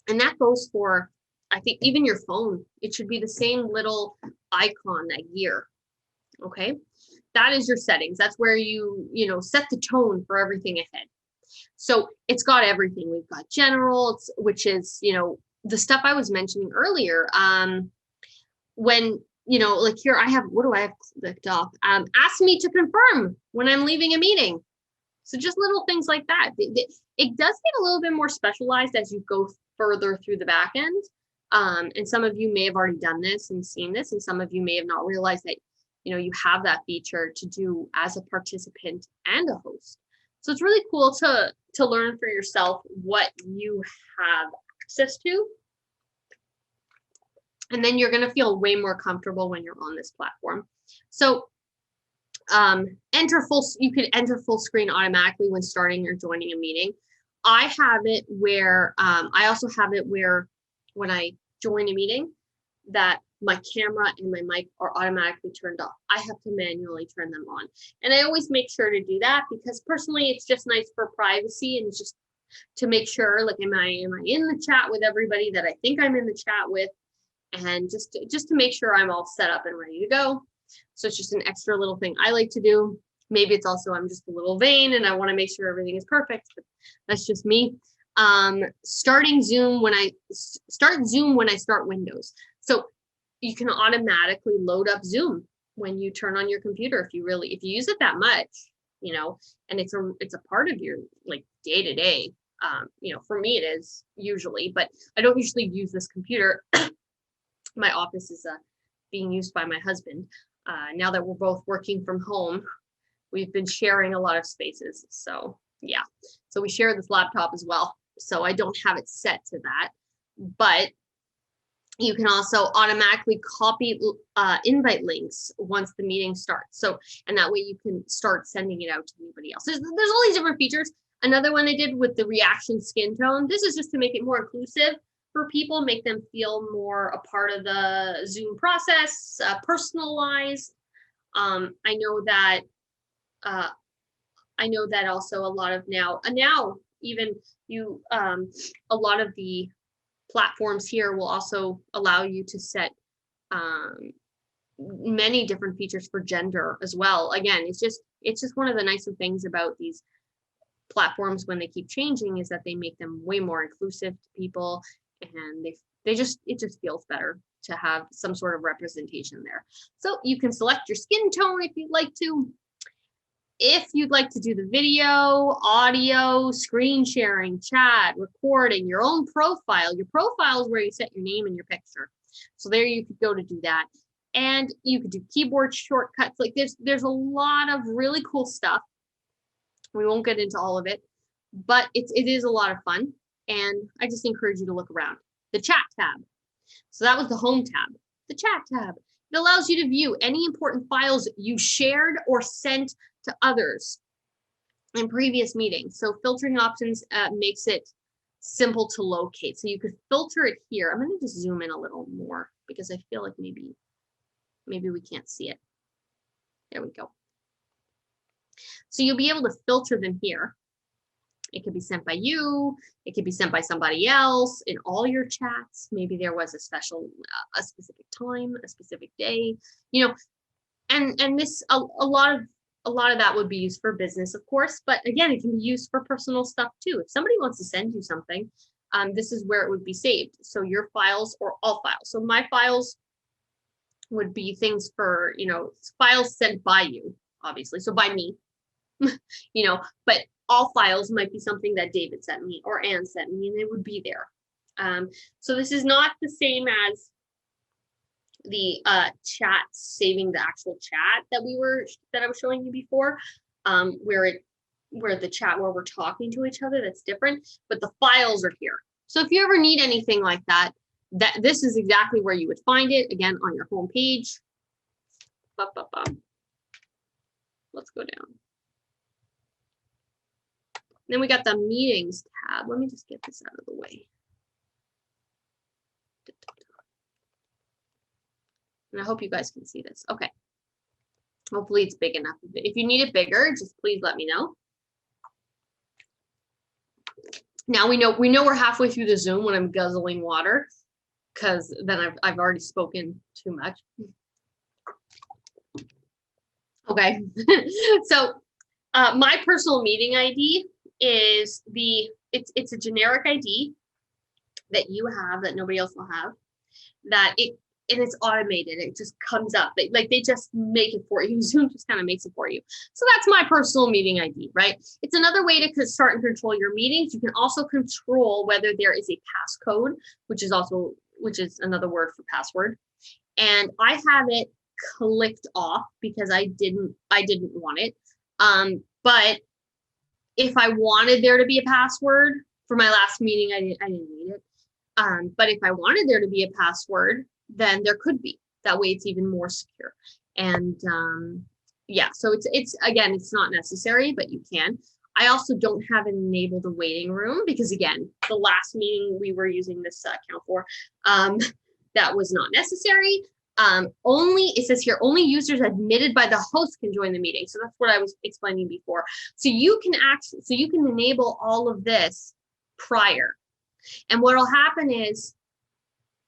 And that goes for, I think, even your phone. It should be the same little icon, that gear. Okay, that is your settings. That's where you set the tone for everything ahead. So it's got everything. We've got general, which is, the stuff I was mentioning earlier. When, like here, what do I have clicked off? Ask me to confirm when I'm leaving a meeting. So just little things like that. It does get a little bit more specialized as you go further through the back end. And some of you may have already done this and seen this, and some of you may have not realized that, you have that feature to do as a participant and a host. So it's really cool to learn for yourself what you have access to. And then you're going to feel way more comfortable when you're on this platform. So you could enter full screen automatically when starting or joining a meeting. I have it where I also have it where when I join a meeting that my camera and my mic are automatically turned off. I have to manually turn them on. And I always make sure to do that because personally it's just nice for privacy and just to make sure, like, am I in the chat with everybody that I think I'm in the chat with, and just to make sure I'm all set up and ready to go. So it's just an extra little thing I like to do. Maybe it's also I'm just a little vain and I want to make sure everything is perfect, but that's just me. Starting Zoom when I start Windows. So you can automatically load up Zoom when you turn on your computer if you use it that much, and it's a part of your like day to day. For me it is usually, but I don't usually use this computer. My office is being used by my husband. Now that we're both working from home, we've been sharing a lot of spaces. So yeah, so we share this laptop as well. So I don't have it set to that, but you can also automatically copy invite links once the meeting starts. So, and that way you can start sending it out to anybody else. There's all these different features. Another one I did with the reaction skin tone. This is just to make it more inclusive for people, make them feel more a part of the Zoom process, personalized. I know that also a lot of now even you a lot of the platforms here will also allow you to set many different features for gender as well. Again, it's just one of the nicer things about these platforms when they keep changing is that they make them way more inclusive to people, and it just feels better to have some sort of representation there. So you can select your skin tone if you'd like to. If you'd like to do the video, audio, screen sharing, chat, recording, your own profile. Your profile is where you set your name and your picture. So there you could go to do that. And you could do keyboard shortcuts. Like there's a lot of really cool stuff. We won't get into all of it, but it is a lot of fun. And I just encourage you to look around. The chat tab. So that was the home tab. The chat tab. It allows you to view any important files you shared or sent to others in previous meetings. So filtering options makes it simple to locate. So you could filter it here. I'm going to just zoom in a little more because I feel like maybe we can't see it. There we go. So you'll be able to filter them here. It could be sent by you. It could be sent by somebody else in all your chats. Maybe there was a specific time, a specific day, and this, a lot of that would be used for business, of course, but again, it can be used for personal stuff too. If somebody wants to send you something, this is where it would be saved. So your files or all files. So my files would be things for, files sent by you, obviously. So by me, but all files might be something that David sent me or Anne sent me, and they would be there. So this is not the same as the chat, saving the actual chat that I was showing you before, where the chat where we're talking to each other, that's different, but the files are here. So if you ever need anything like that, this is exactly where you would find it, again, on your home page. Let's go down. Then we got the meetings tab. Let me just get this out of the way. And I hope you guys can see this. Okay. Hopefully it's big enough. If you need it bigger, just please let me know. Now we know we're halfway through the Zoom when I'm guzzling water, because then I've already spoken too much. Okay. So my personal meeting ID is it's a generic ID that you have that nobody else will have, and it's automated. It just comes up. They just make it for you. Zoom just kind of makes it for you. So that's my personal meeting ID, right? It's another way to start and control your meetings. You can also control whether there is a passcode, which is also which is another word for password. And I have it clicked off because I didn't want it. But if I wanted there to be a password for my last meeting, I didn't need it. But if I wanted there to be a password, then there could be. That way it's even more secure. And yeah, so it's again, it's not necessary, but you can. I also don't have enabled a waiting room because again, the last meeting we were using this account for, that was not necessary. Only, it says here, only users admitted by the host can join the meeting. So that's what I was explaining before. So you can enable all of this prior. And what will happen is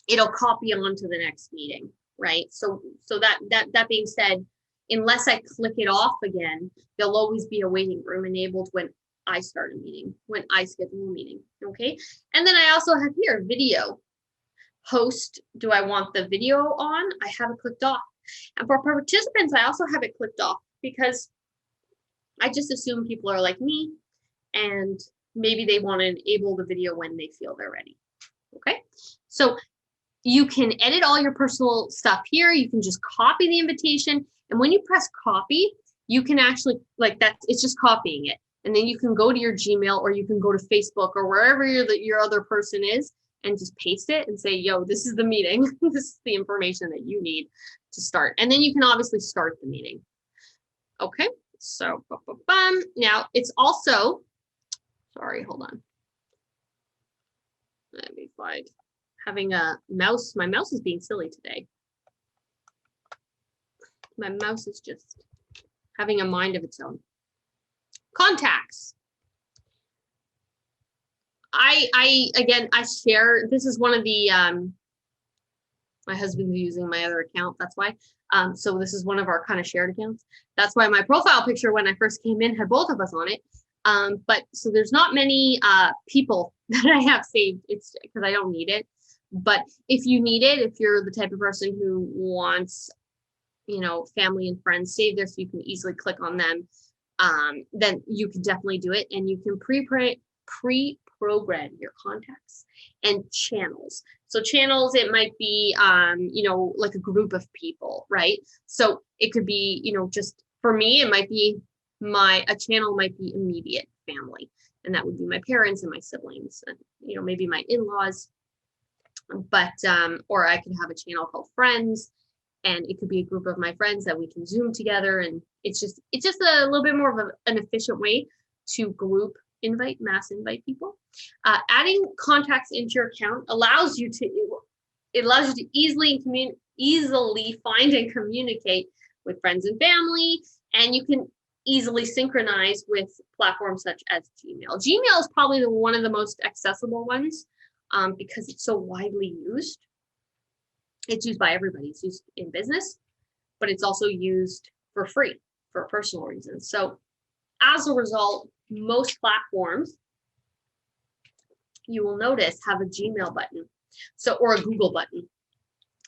it'll copy on to the next meeting, right? So that being said, unless I click it off again, there'll always be a waiting room enabled when I start a meeting, when I schedule a meeting, okay? And then I also have here video. Host, do I want the video on? I have it clicked off. And for participants, I also have it clicked off because I just assume people are like me and maybe they want to enable the video when they feel they're ready. Okay, so you can edit all your personal stuff here. You can just copy the invitation. And when you press copy, you can actually, like that, it's just copying it. And then you can go to your Gmail or you can go to Facebook or wherever your other person is and just paste it and say, yo, this is the meeting. This is the information that you need to start. And then you can obviously start the meeting. Okay, so now it's also, sorry, hold on. Let me find, having a mouse, my mouse is being silly today. My mouse is just having a mind of its own. Contacts. Again, I share, this is one of the, my husband's using my other account, that's why. So this is one of our kind of shared accounts. That's why my profile picture when I first came in had both of us on it. But so there's not many people that I have saved. It's because I don't need it. But if you need it, if you're the type of person who wants, you know, family and friends saved there so you can easily click on them, then you can definitely do it. And you can pre-program your contacts and channels. So channels, it might be, you know, like a group of people, right? So it could be, you know, just for me, it might be a channel might be immediate family. And that would be my parents and my siblings and, you know, maybe my in-laws. But, or I could have a channel called friends, and it could be a group of my friends that we can Zoom together. And it's just a little bit more of an efficient way to mass invite people. Adding contacts into your account allows you to easily find and communicate with friends and family, and you can easily synchronize with platforms such as Gmail. Gmail is probably one of the most accessible ones because it's so widely used. It's used by everybody. It's used in business, but it's also used for free for personal reasons. So as a result, most platforms, you will notice, have a Gmail button, or a Google button.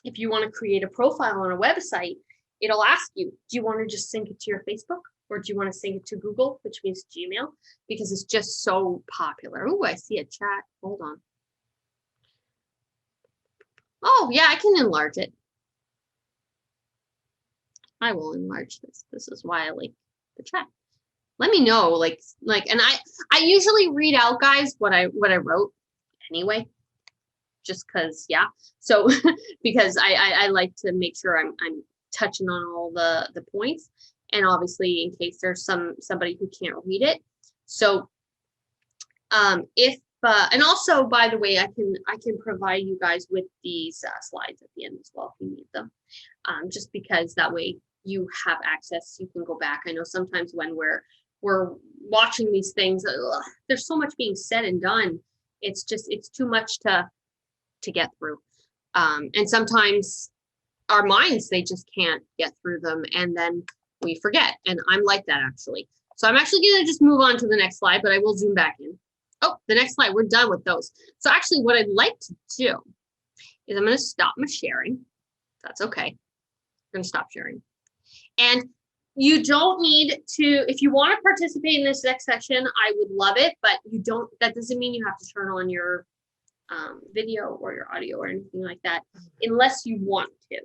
If you want to create a profile on a website, it'll ask you, do you want to just sync it to your Facebook, or do you want to sync it to Google, which means Gmail, because it's just so popular. Oh, I see a chat. Hold on. Oh, yeah, I can enlarge it. I will enlarge this. This is why I like the chat. Let me know, like, and I usually read out, guys, what I wrote anyway, just because, yeah. So because I like to make sure I'm touching on all the points, and obviously in case there's somebody who can't read it. So and also, by the way, I can provide you guys with these slides at the end as well if you need them, just because that way you have access. You can go back. I know sometimes when we're watching these things, there's so much being said and done. It's too much to get through, and sometimes our minds, they just can't get through them, and then we forget. And I'm like that, actually. So I'm actually going to just move on to the next slide, but I will zoom back in. Oh, the next slide, we're done with those. So actually what I'd like to do is I'm going to stop my sharing. That's okay. I'm going to stop sharing. And you don't need to, if you want to participate in this next section, I would love it, but you don't, that doesn't mean you have to turn on your video or your audio or anything like that, unless you want to.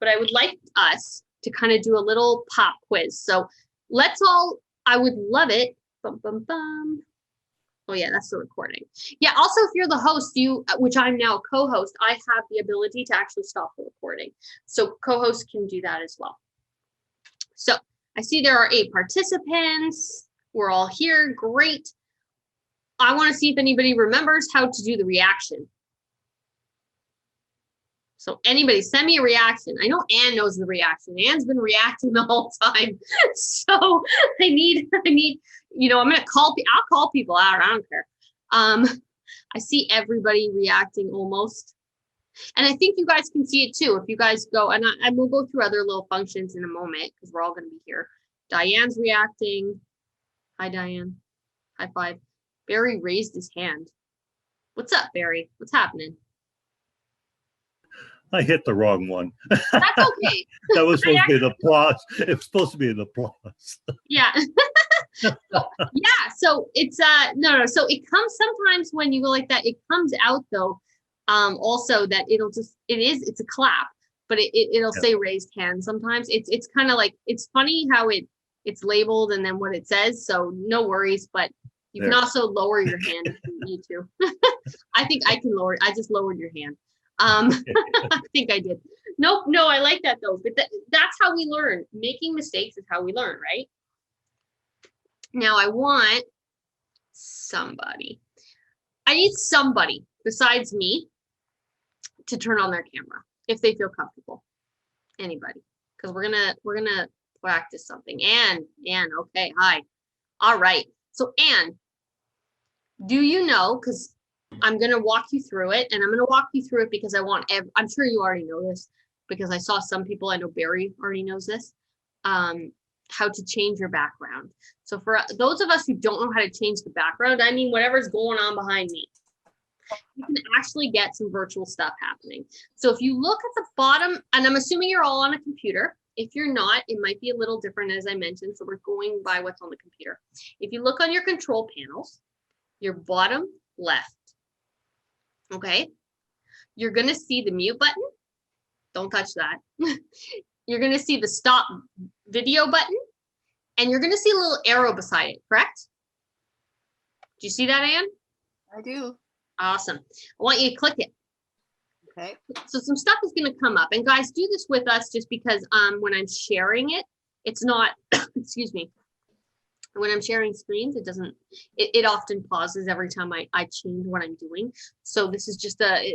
But I would like us to kind of do a little pop quiz. So let's all, I would love it. Bum, bum, bum. Oh yeah, that's the recording. Yeah, also if you're the host, which I'm now a co-host, I have the ability to actually stop the recording. So co-hosts can do that as well. So I see there are 8 participants. We're all here, great. I want to see if anybody remembers how to do the reaction. So anybody send me a reaction. I know Anne knows the reaction. Anne's been reacting the whole time. So I need, I'm going to I'll call people out. I don't care. I see everybody reacting almost. And I think you guys can see it too. If you guys go, and we'll go through other little functions in a moment because we're all going to be here. Diane's reacting. Hi, Diane. High five. Barry raised his hand. What's up, Barry? What's happening? I hit the wrong one. That's okay. That was supposed to be an applause. It was supposed to be an applause. Yeah. So it's no. So it comes sometimes when you go like that, it comes out though. Also that it's a clap, but it'll say raised hand sometimes. It's kind of like, it's funny how it's labeled and then what it says. So no worries, but you can also lower your hand if you need to. I think I can lower. I just lowered your hand. I think I did. No, I like that though. But that's how we learn. Making mistakes is how we learn, right? Now I want somebody. I need somebody besides me to turn on their camera if they feel comfortable. Anybody, because we're gonna practice something. Anne, okay, hi. All right. So Anne, do you know? Because I'm going to walk you through it, and I'm going to walk you through it because I'm sure you already know this because I saw some people, I know Barry already knows this, how to change your background. So for those of us who don't know how to change the background, I mean, whatever's going on behind me, you can actually get some virtual stuff happening. So if you look at the bottom, and I'm assuming you're all on a computer. If you're not, it might be a little different, as I mentioned. So we're going by what's on the computer. If you look on your control panels, your bottom left, okay, you're going to see the mute button. Don't touch that. You're going to see the stop video button, and you're going to see a little arrow beside it, correct? Do you see that, Anne? I do. Awesome. I want you to click it. Okay. So some stuff is going to come up, and guys, do this with us just because when I'm sharing it, it's not, excuse me, when I'm sharing screens, it often pauses every time I change what I'm doing. So this is just I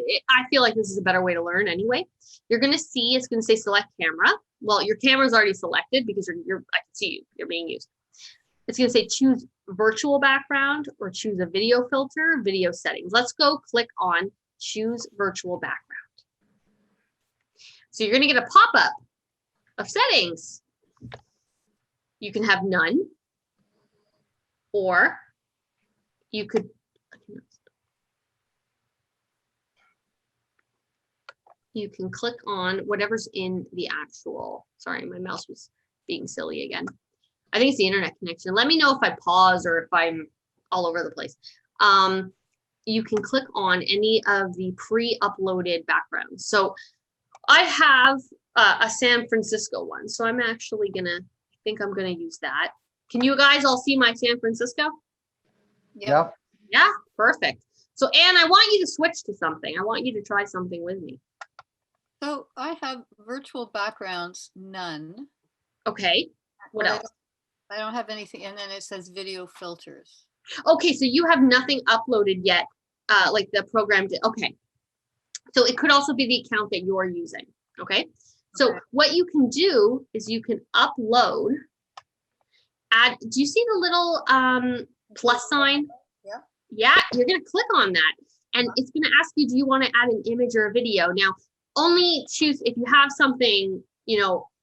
feel like this is a better way to learn anyway. You're going to see, it's going to say select camera. Well, your camera's already selected because I can see you, you're being used. It's going to say choose virtual background or choose a video filter, video settings. Let's go click on choose virtual background. So you're going to get a pop-up of settings. You can have none, or you could, you can click on whatever's in the actual, sorry, my mouse was being silly again. I think it's the internet connection. Let me know if I pause or if I'm all over the place. You can click on any of the pre-uploaded backgrounds. So I have a San Francisco one. So I'm actually I think I'm gonna use that. Can you guys all see my San Francisco? Yeah. Yeah, perfect. So Anne, I want you to switch to something. I want you to try something with me. So I have virtual backgrounds, none. Okay, what else? I don't have anything, and then it says video filters. Okay, so you have nothing uploaded yet, like the program did. Okay, so it could also be the account that you're using. Okay, so what you can do is you can upload, do you see the little plus sign? Yeah. Yeah, you're gonna click on that, and it's gonna ask you, do you want to add an image or a video? Now, only choose if you have something,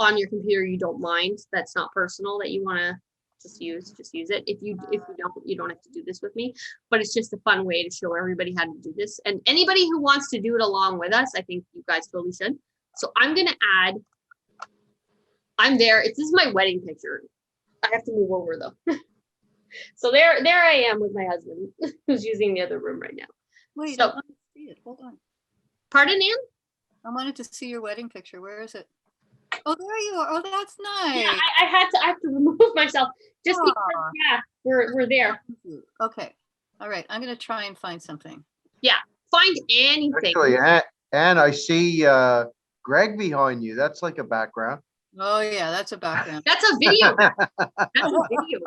on your computer you don't mind, that's not personal, that you want to just use it. If you don't, you don't have to do this with me, but it's just a fun way to show everybody how to do this. And anybody who wants to do it along with us, I think you guys totally should. So I'm gonna add, I'm there. This is my wedding picture. I have to move over though. So there I am with my husband who's using the other room right now. Wait, So it. Hold on. Pardon, Ann? I wanted to see your wedding picture. Where is it? Oh, there you are. Oh, that's Yeah, nice. I have to remove myself just because, Aw. yeah, we're there. Okay. All right. I'm going to try and find something. Find anything. Actually, and I see Greg behind you. That's like a background. Oh, yeah. That's a background. That's a video. That's a video.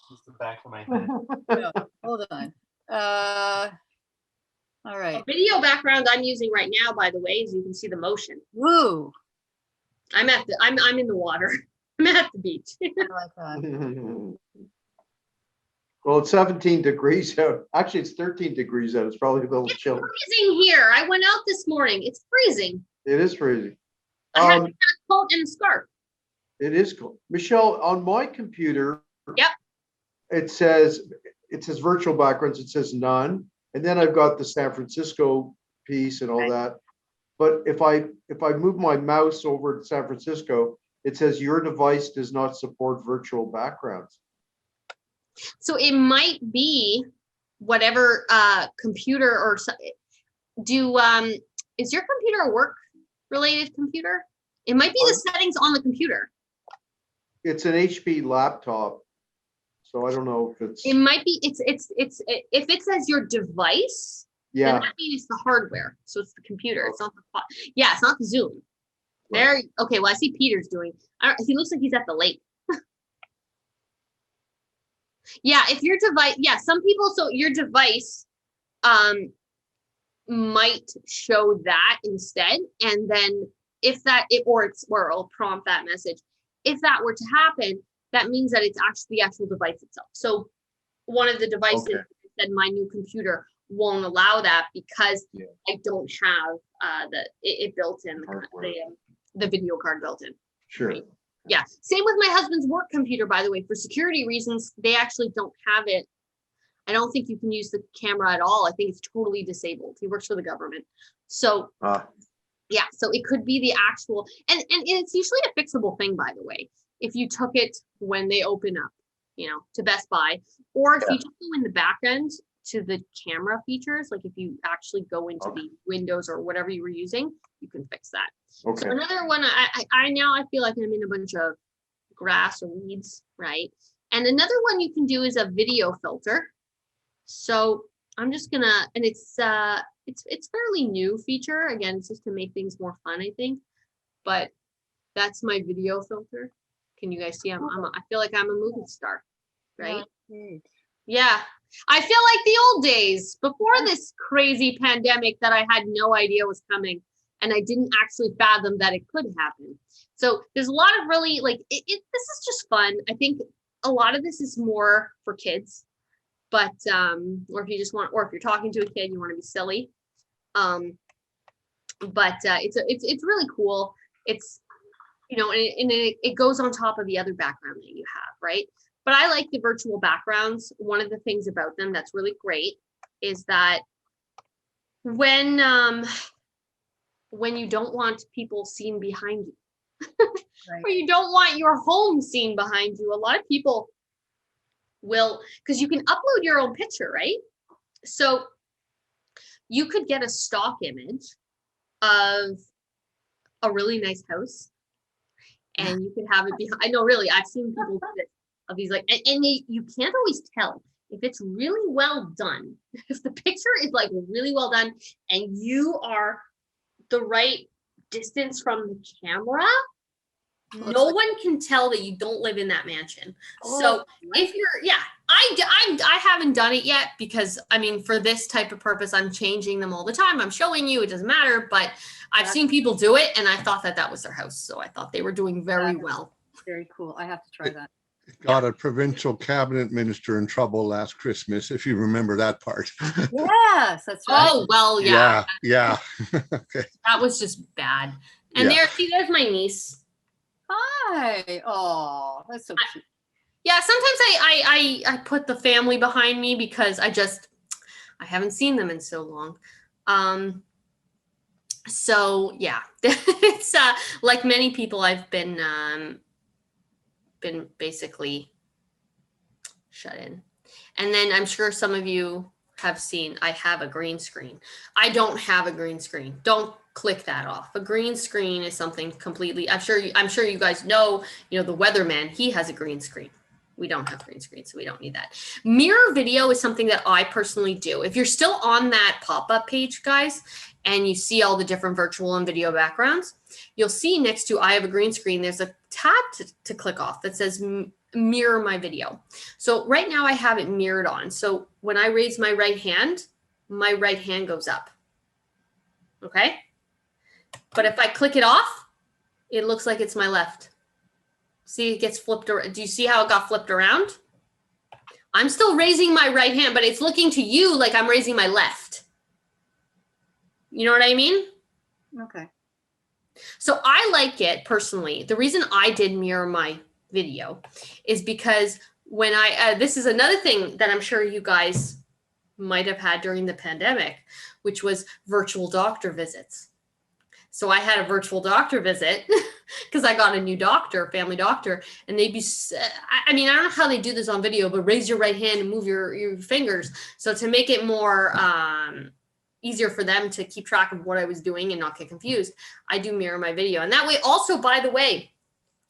Just the back of my head. No, hold on. All A right. video background I'm using right now, by the way, is you can see the motion. Woo. I'm in the water. I'm at the beach. I like that. Well, it's 17 degrees out. Actually, it's 13 degrees out. It's probably a little It's chilly. freezing here. I went out this morning. It's freezing. It is freezing. I had a coat and a scarf. It is cool. Michelle, on my computer. Yep. It says virtual backgrounds. It says none. And then I've got the San Francisco piece and all Okay. that. But if I move my mouse over to San Francisco, it says your device does not support virtual backgrounds. So it might be whatever computer or is your computer a work related computer? It might be the settings on the computer. It's an HP laptop. So I don't know if it's, It might be if it says your device, then yeah, that means it's the hardware. So it's the computer. It's not it's not the Zoom. There. Okay. Well, I see Peter's doing. He looks like he's at the lake. Yeah. If your device, some people. So your device, might show that instead, and then or it'll prompt that message. If that were to happen, that means that it's actually the actual device itself. So one of the devices said my new computer won't allow that because I don't have it built in the video card built in. sure. Right? Yeah. Same with my husband's work computer, by the way. For security reasons, they actually don't have it. I don't think you can use the camera at all. I think it's totally disabled. He works for the government. So yeah, so it could be the actual, and it's usually a fixable thing, by the way. If you took it when they open up, to Best Buy, or if you just go in the back end to the camera features, like if you actually go into the Windows or whatever you were using, you can fix that. Okay. So another one, I feel like I'm in a bunch of grass or weeds, right? And another one you can do is a video filter. So I'm just gonna, and it's fairly new feature. Again, it's just to make things more fun, I think. But that's my video filter. Can you guys see? I feel like I'm a movie star, right? Yeah. I feel like the old days before this crazy pandemic that I had no idea was coming, and I didn't actually fathom that it could happen. So there's a lot of really this is just fun. I think a lot of this is more for kids, but or if you just want, or if you're talking to a kid, you want to be silly. But it's really cool. It's and it goes on top of the other background that you have, right? But I like the virtual backgrounds. One of the things about them that's really great is that when you don't want people seen behind you, Right. or you don't want your home seen behind you, a lot of people will, because you can upload your own picture, right? So you could get a stock image of a really nice house, and you could have it behind. I know, really, I've seen people do this, of these you can't always tell if it's really well done. If the picture is really well done and you are the right distance from the camera, no one can tell that you don't live in that mansion. So if you're, I haven't done it yet because for this type of purpose, I'm changing them all the time. I'm showing you, it doesn't matter, but I've seen people do it and I thought that was their house. So I thought they were doing very well. Very cool. I have to try that. Got a provincial cabinet minister in trouble last Christmas, if you remember that part. Yes, that's right. Oh, well, yeah. Yeah. Okay. That was just bad. And there's my niece. Hi. Oh, that's so cute. Yeah, sometimes I put the family behind me because I haven't seen them in so long. So yeah, it's like many people, I've been basically shut in. And then I'm sure some of you have seen I have a green screen. I don't have a green screen. Don't click that off. A green screen is something completely, I'm sure you guys know, the weatherman, he has a green screen. We don't have green screen, so we don't need that. Mirror video is something that I personally do. If you're still on that pop-up page, guys, and you see all the different virtual and video backgrounds, you'll see next to I have a green screen, there's a tab to click off that says mirror my video. So right now I have it mirrored on. So when I raise my right hand goes up. Okay? But if I click it off, it looks like it's my left. See, it gets flipped around. Do you see how it got flipped around? I'm still raising my right hand, but it's looking to you like I'm raising my left. You know what I mean? Okay. So I like it personally. The reason I did mirror my video is because when this is another thing that I'm sure you guys might have had during the pandemic, which was virtual doctor visits. So I had a virtual doctor visit because I got a new doctor, family doctor, and they'd be, I mean, I don't know how they do this on video, but raise your right hand and move your fingers. So to make it more easier for them to keep track of what I was doing and not get confused, I do mirror my video. And that way also, by the way,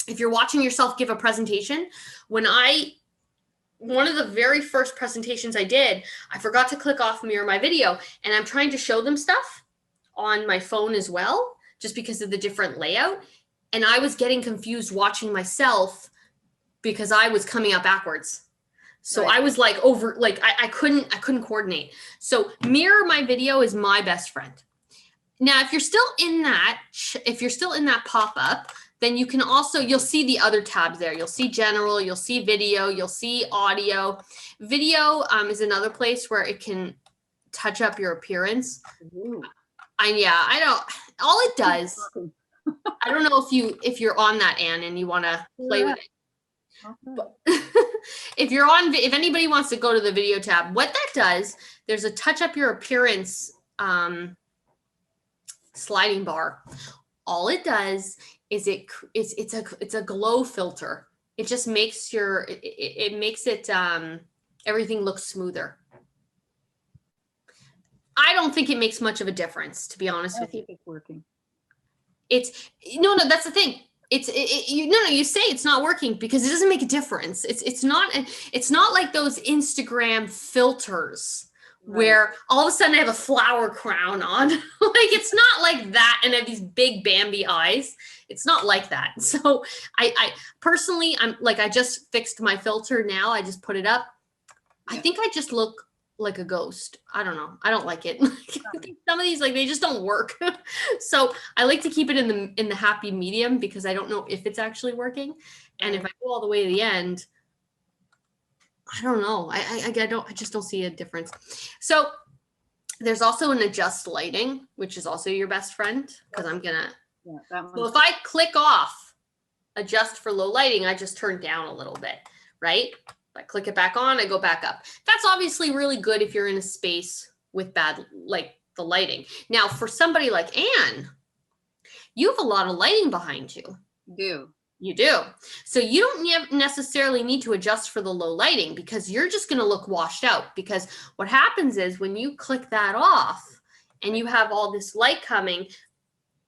if you're watching yourself give a presentation, one of the very first presentations I did, I forgot to click off mirror my video, and I'm trying to show them stuff on my phone as well, just because of the different layout. And I was getting confused watching myself because I was coming up backwards. So Right. I was like I couldn't coordinate. So mirror my video is my best friend. Now, if you're still in that pop-up, then you can also, you'll see the other tabs there. You'll see general, you'll see video, you'll see audio. Video is another place where it can touch up your appearance. Ooh. All it does, I don't know if you're on that, Anne, and you want to play with Okay. it. If anybody wants to go to the video tab, what that does, there's a touch up your appearance sliding bar. All it does is it's a glow filter. It just makes it makes it everything look smoother. I don't think it makes much of a difference, to be honest I with you. think it's working. No, that's the thing. You say it's not working because it doesn't make a difference. It's not like those Instagram filters where all of a sudden I have a flower crown on. Like, it's not like that, and I have these big Bambi eyes. It's not like that. So I personally, I just fixed my filter now. I just put it up. I think I just look like a ghost. I don't know. I don't like it. I think some of these, they just don't work. So I like to keep it in the happy medium because I don't know if it's actually working. And if I go all the way to the end, I don't know. I just don't see a difference. So there's also an adjust lighting, which is also your best friend, because I'm gonna. Yeah, that So one. if I click off adjust for low lighting, I just turn down a little bit, right? If I click it back on, I go back up. That's obviously really good if you're in a space with bad, the lighting. Now, for somebody like Anne, you have a lot of lighting behind you. Do. You do. So you don't necessarily need to adjust for the low lighting because you're just going to look washed out. Because what happens is when you click that off and you have all this light coming,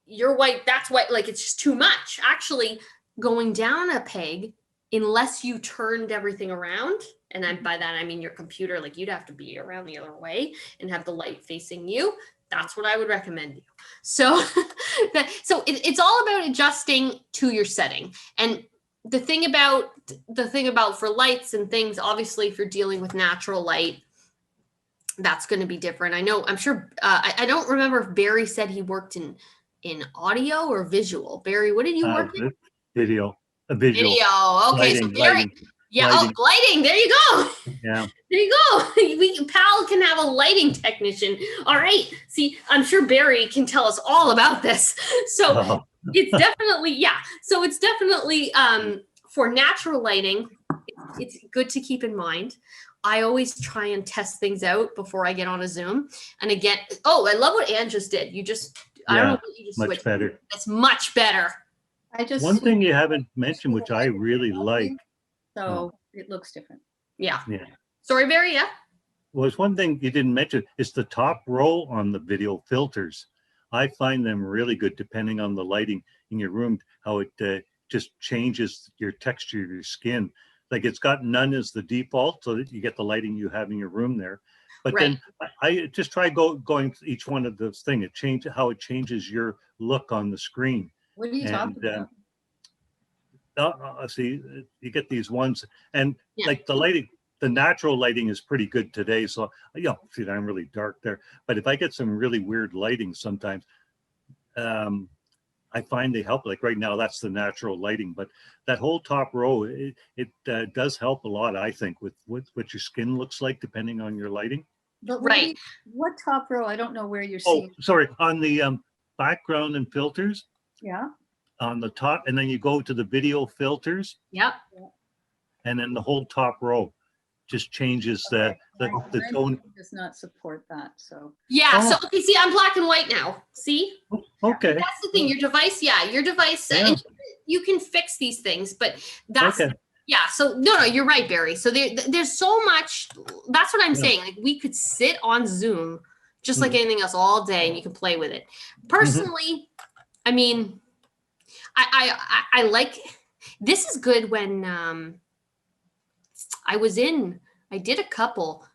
you're white, that's white, it's just too much. Actually, going down a peg, unless you turned everything around, and by that I mean your computer, you'd have to be around the other way and have the light facing you. That's what I would recommend you. So, it's all about adjusting to your setting. And the thing about for lights and things, obviously, if you're dealing with natural light, that's going to be different. I'm sure. I don't remember if Barry said he worked in audio or visual. Barry, what did you work in? Video. A visual. Video. Okay, Lighting, so Barry. lighting. Yeah. Lighting. Oh, lighting. There you go. Yeah. There you go. Pal can have a lighting technician. All right. See, I'm sure Barry can tell us all about this. So it's definitely, So it's definitely for natural lighting, it's good to keep in mind. I always try and test things out before I get on a Zoom. And again, I love what Anne just did. I don't know what you just much switched. better. It's much better. One thing you haven't mentioned, which I really like. So it looks different. Yeah. Yeah. Sorry, Barry. Yeah. was one thing you didn't mention is the top row on the video filters. I find them really good depending on the lighting in your room, how it just changes your texture of your skin. Like it's got none as the default so that you get the lighting you have in your room there. But Right. then I just try going to each one of those things. It changes how it changes your look on the screen. What are you talking And about? see, you get these ones, and Yeah. like the lighting, the natural lighting is pretty good today. So see, I'm really dark there. But if I get some really weird lighting sometimes, I find they help. Like right now, that's the natural lighting. But that whole top row, it does help a lot, I think, with what your skin looks like depending on your lighting. But Right. what top row? I don't know where you're Oh, seeing. sorry, on the background and filters Yeah. on the top, and then you go to the video filters, Yep. and then the whole top row just changes the My tone. does not support that. So Yeah. Oh. So okay, see, I'm black and white now. See? Okay. That's the thing. Your device, your device, Yeah. and you can fix these things, but that's Okay. yeah. So no, you're right, Barry. So there's so much. That's what I'm Yeah. saying. Like we could sit on Zoom just like Mhm. anything else all day, and you can play with it. Personally, I mean, I like this is good when I did a couple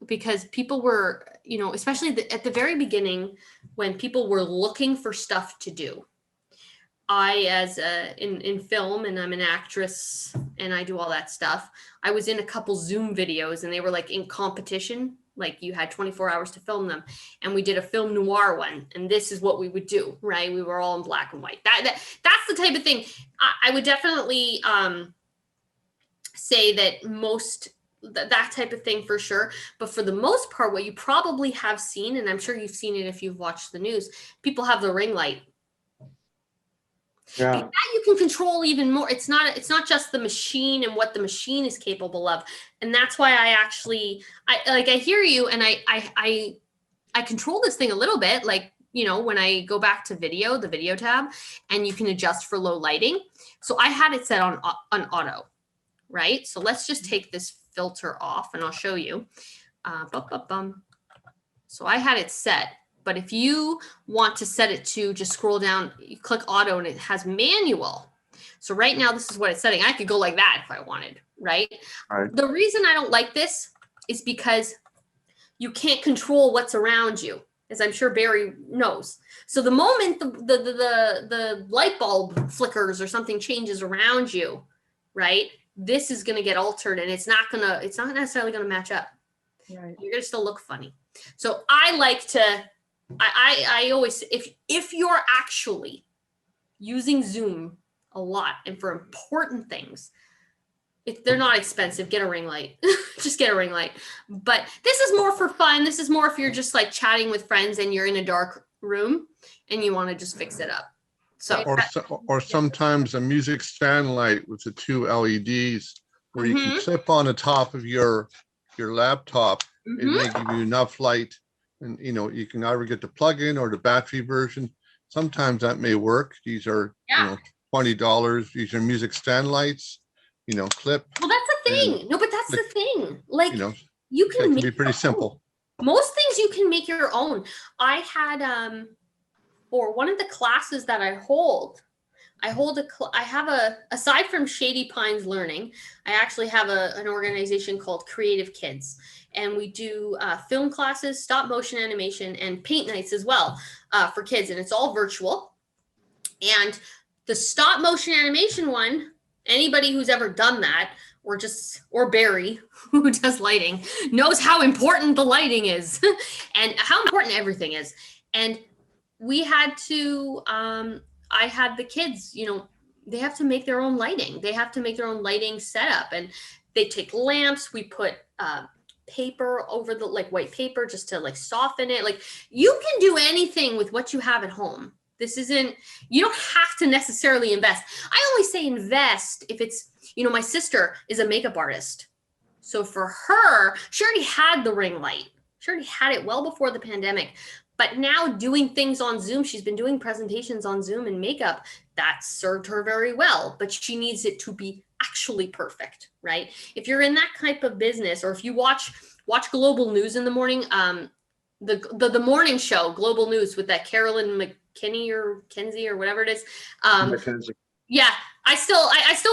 because people were, especially at the very beginning when people were looking for stuff to do. As in film, and I'm an actress and I do all that stuff. I was in a couple Zoom videos and they were like in competition. Like you had 24 hours to film them, and we did a film noir one, and this is what we would do, right? We were all in black and white. That's the type of thing. I would definitely say that that type of thing for sure. But for the most part, what you probably have seen, and I'm sure you've seen it if you've watched the news, people have the ring light. Yeah. That you can control even more. It's not just the machine and what the machine is capable of. And that's why I hear you, and I control this thing a little bit, like, when I go back to video, the video tab, and you can adjust for low lighting. So I had it set on auto, right? So let's just take this filter off and I'll show you. So I had it set. But if you want to set it to just scroll down, you click auto and it has manual. So right now, this is what it's setting. I could go like that if I wanted, right? Right. The reason I don't like this is because you can't control what's around you, as I'm sure Barry knows. So the moment the light bulb flickers or something changes around you, right? This is going to get altered, and it's not necessarily going to match up. right. You're going to still look funny. So I like to, I always, if you're actually using Zoom a lot and for important things, if they're not expensive, get a ring light. Just get a ring light. But this is more for fun. This is more if you're just like chatting with friends and you're in a dark room and you want to just fix it up. So Or sometimes a music stand light with the two LEDs where you can Mhm. clip on the top of your laptop. It Mhm. may give you enough light, and you can either get the plug-in or the battery version. Sometimes that may work. These are Yeah. $20. These are music stand lights, clip. Well, that's the thing. No, but that's the thing. Like you It can can make be pretty your own. simple. Most things you can make your own. I had or one of the classes that I have aside from Shady Pines Learning, I actually have an organization called Creative Kids, and we do film classes, stop motion animation, and paint nights as well for kids, and it's all virtual. And the stop motion animation one, anybody who's ever done that, or Barry, who does lighting, knows how important the lighting is and how important everything is. And we had to, I had the kids, they have to make their own lighting. They have to make their own lighting setup, and they take lamps. We put paper over the white paper just to soften it. Like you can do anything with what you have at home. This isn't, you don't have to necessarily invest. I only say invest if it's, my sister is a makeup artist. So for her, she already had the ring light. She already had it well before the pandemic. But now doing things on Zoom, she's been doing presentations on Zoom and makeup. That served her very well, but she needs it to be actually perfect, right? If you're in that type of business, or if you watch watch Global News in the morning. The morning show, Global News, with that Carolyn McKinney or Kenzie or whatever it is. Mackenzie. Yeah, I still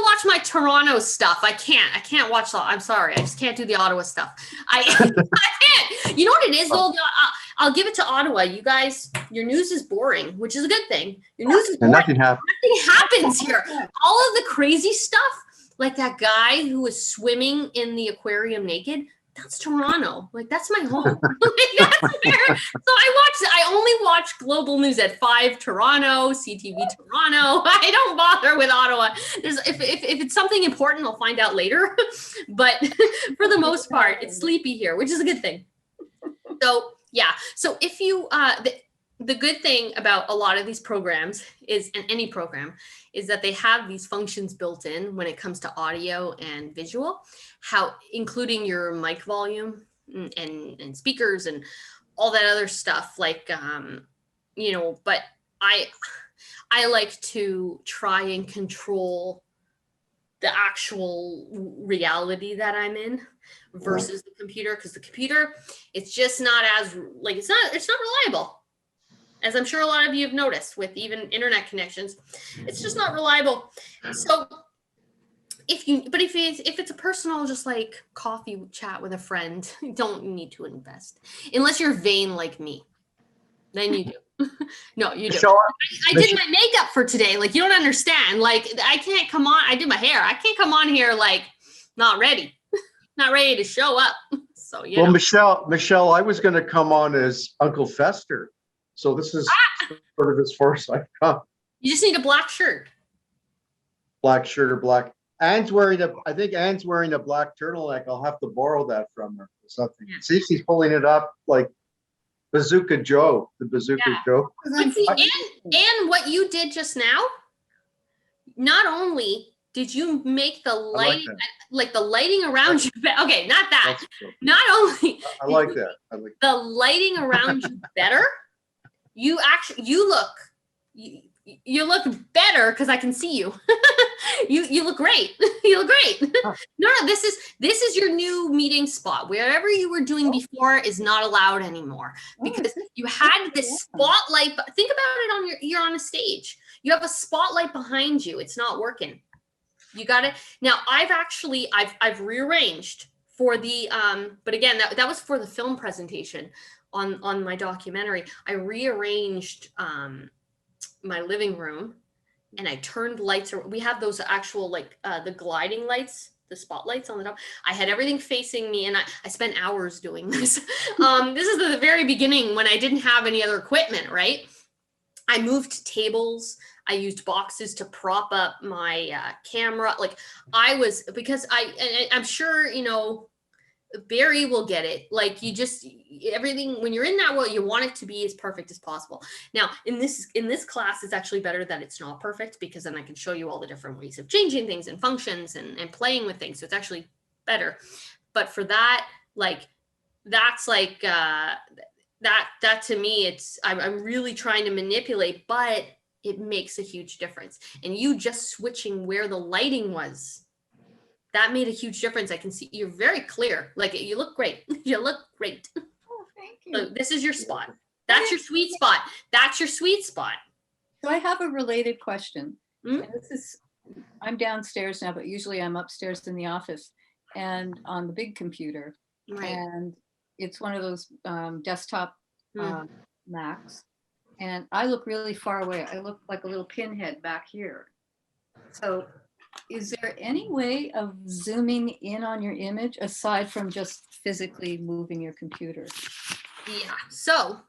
watch my Toronto stuff. I can't watch. I'm sorry, I just can't do the Ottawa stuff. I can't. You know what it is though? I'll give it to Ottawa. You guys, your news is boring, which is a good thing. Your news is And boring. nothing happened. Nothing happens here. All of the crazy stuff, like that guy who was swimming in the aquarium naked. That's Toronto. Like, that's my home. Like, that's where. So I only watch Global News at 5 Toronto, CTV Toronto. I don't bother with Ottawa. If it's something important, I'll find out later. But for the most part, it's sleepy here, which is a good thing. So yeah. So if you the good thing about a lot of these programs is, and any program, is that they have these functions built in when it comes to audio and visual, including your mic volume and speakers and all that other stuff. Like, but I like to try and control the actual reality that I'm in versus the computer, because the computer, it's just not as it's not reliable. As I'm sure a lot of you have noticed with even internet connections, it's just not reliable. So if it's a personal, just like coffee chat with a friend, you don't need to invest unless you're vain like me. Then you do. No, you do. Michelle, I did my makeup for today. Like, you don't understand. Like, I can't come on. I did my hair. I can't come on here like not ready to show up. So yeah. Well, Michelle, I was going to come on as Uncle Fester. So this is sort of as far as I've come. You just need a black shirt. Black shirt or black. I think Anne's wearing a black turtleneck. I'll have to borrow that from her or something. Yeah. See, she's pulling it up like Bazooka Joe, the Bazooka Joe. But see, and what you did just now, not only did you make the light, like the lighting around you, okay, not that. Not only I like that. I like the lighting around you better, you look better because I can see you. You look great. You look great. No, this is your new meeting spot. Wherever you were doing before is not allowed anymore because you had this spotlight. Think about it you're on a stage. You have a spotlight behind you. It's not working. You got it. Now I've rearranged for the but again that was for the film presentation on my documentary. I rearranged my living room and I turned lights. We have those actual the gliding lights, the spotlights on the top. I had everything facing me and I spent hours doing this. This is the very beginning when I didn't have any other equipment, right? I moved tables. I used boxes to prop up my camera. Because I'm sure, Barry will get it. Like everything, when you're in that world, you want it to be as perfect as possible. Now, in this class, it's actually better that it's not perfect because then I can show you all the different ways of changing things and functions and playing with things. So it's actually better. But for that, that's that to me, I'm really trying to manipulate, but it makes a huge difference. And you just switching where the lighting was, that made a huge difference. I can see you're very clear. You look great. You look great. Oh, thank you. So this is your spot. That's your sweet spot. That's your sweet spot. So I have a related question. Mm-hmm. And I'm downstairs now, but usually I'm upstairs in the office and on the big computer. Right. And it's one of those desktop Macs. And I look really far away. I look like a little pinhead back here. So is there any way of zooming in on your image aside from just physically moving your computer? Yeah. So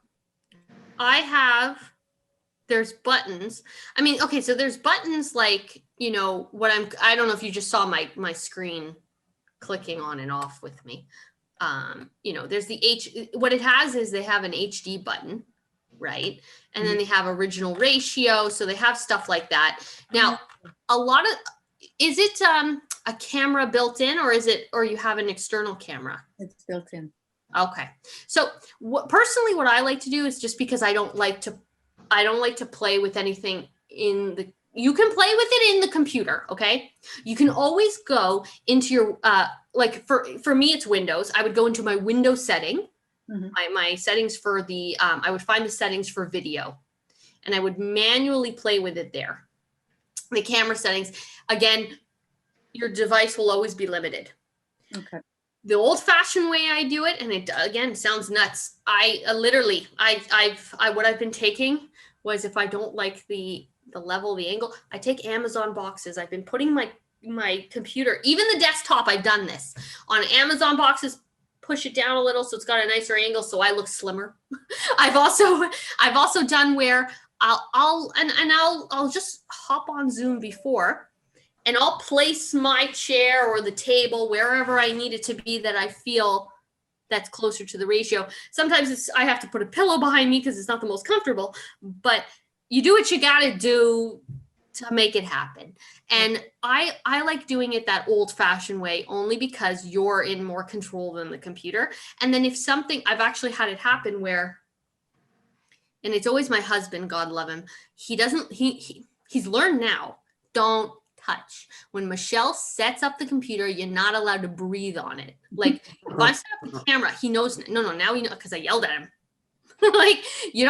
there's buttons. So there's buttons I don't know if you just saw my screen clicking on and off with me. There's what it has is they have an HD button, right? And then they have original ratio. So they have stuff like that. Now, is it a camera built in or you have an external camera? It's built in. Okay. So personally, what I like to do is just because I don't like to play with anything in you can play with it in the computer, okay? You can always go into your, like for me, it's Windows. I would go into my Windows setting, my settings for the, I would find the settings for video, and I would manually play with it there. The camera settings, again, your device will always be limited. Okay. The old-fashioned way I do it, and it again sounds nuts. I literally, what I've been taking was, if I don't like the level, the angle, I take Amazon boxes. I've been putting my computer, even the desktop, I've done this on Amazon boxes, push it down a little so it's got a nicer angle so I look slimmer. I've also done where I'll just hop on Zoom before, and I'll place my chair or the table wherever I need it to be that I feel that's closer to the ratio. Sometimes I have to put a pillow behind me because it's not the most comfortable, but you do what you got to do to make it happen. And I like doing it that old fashioned way, only because you're in more control than the computer. And then if something, I've actually had it happen where, and it's always my husband, God love him. He's learned now, don't touch. When Michelle sets up the computer, you're not allowed to breathe on it. Like if I set up the camera, he knows, no, now he knows, because I yelled at him. Like, you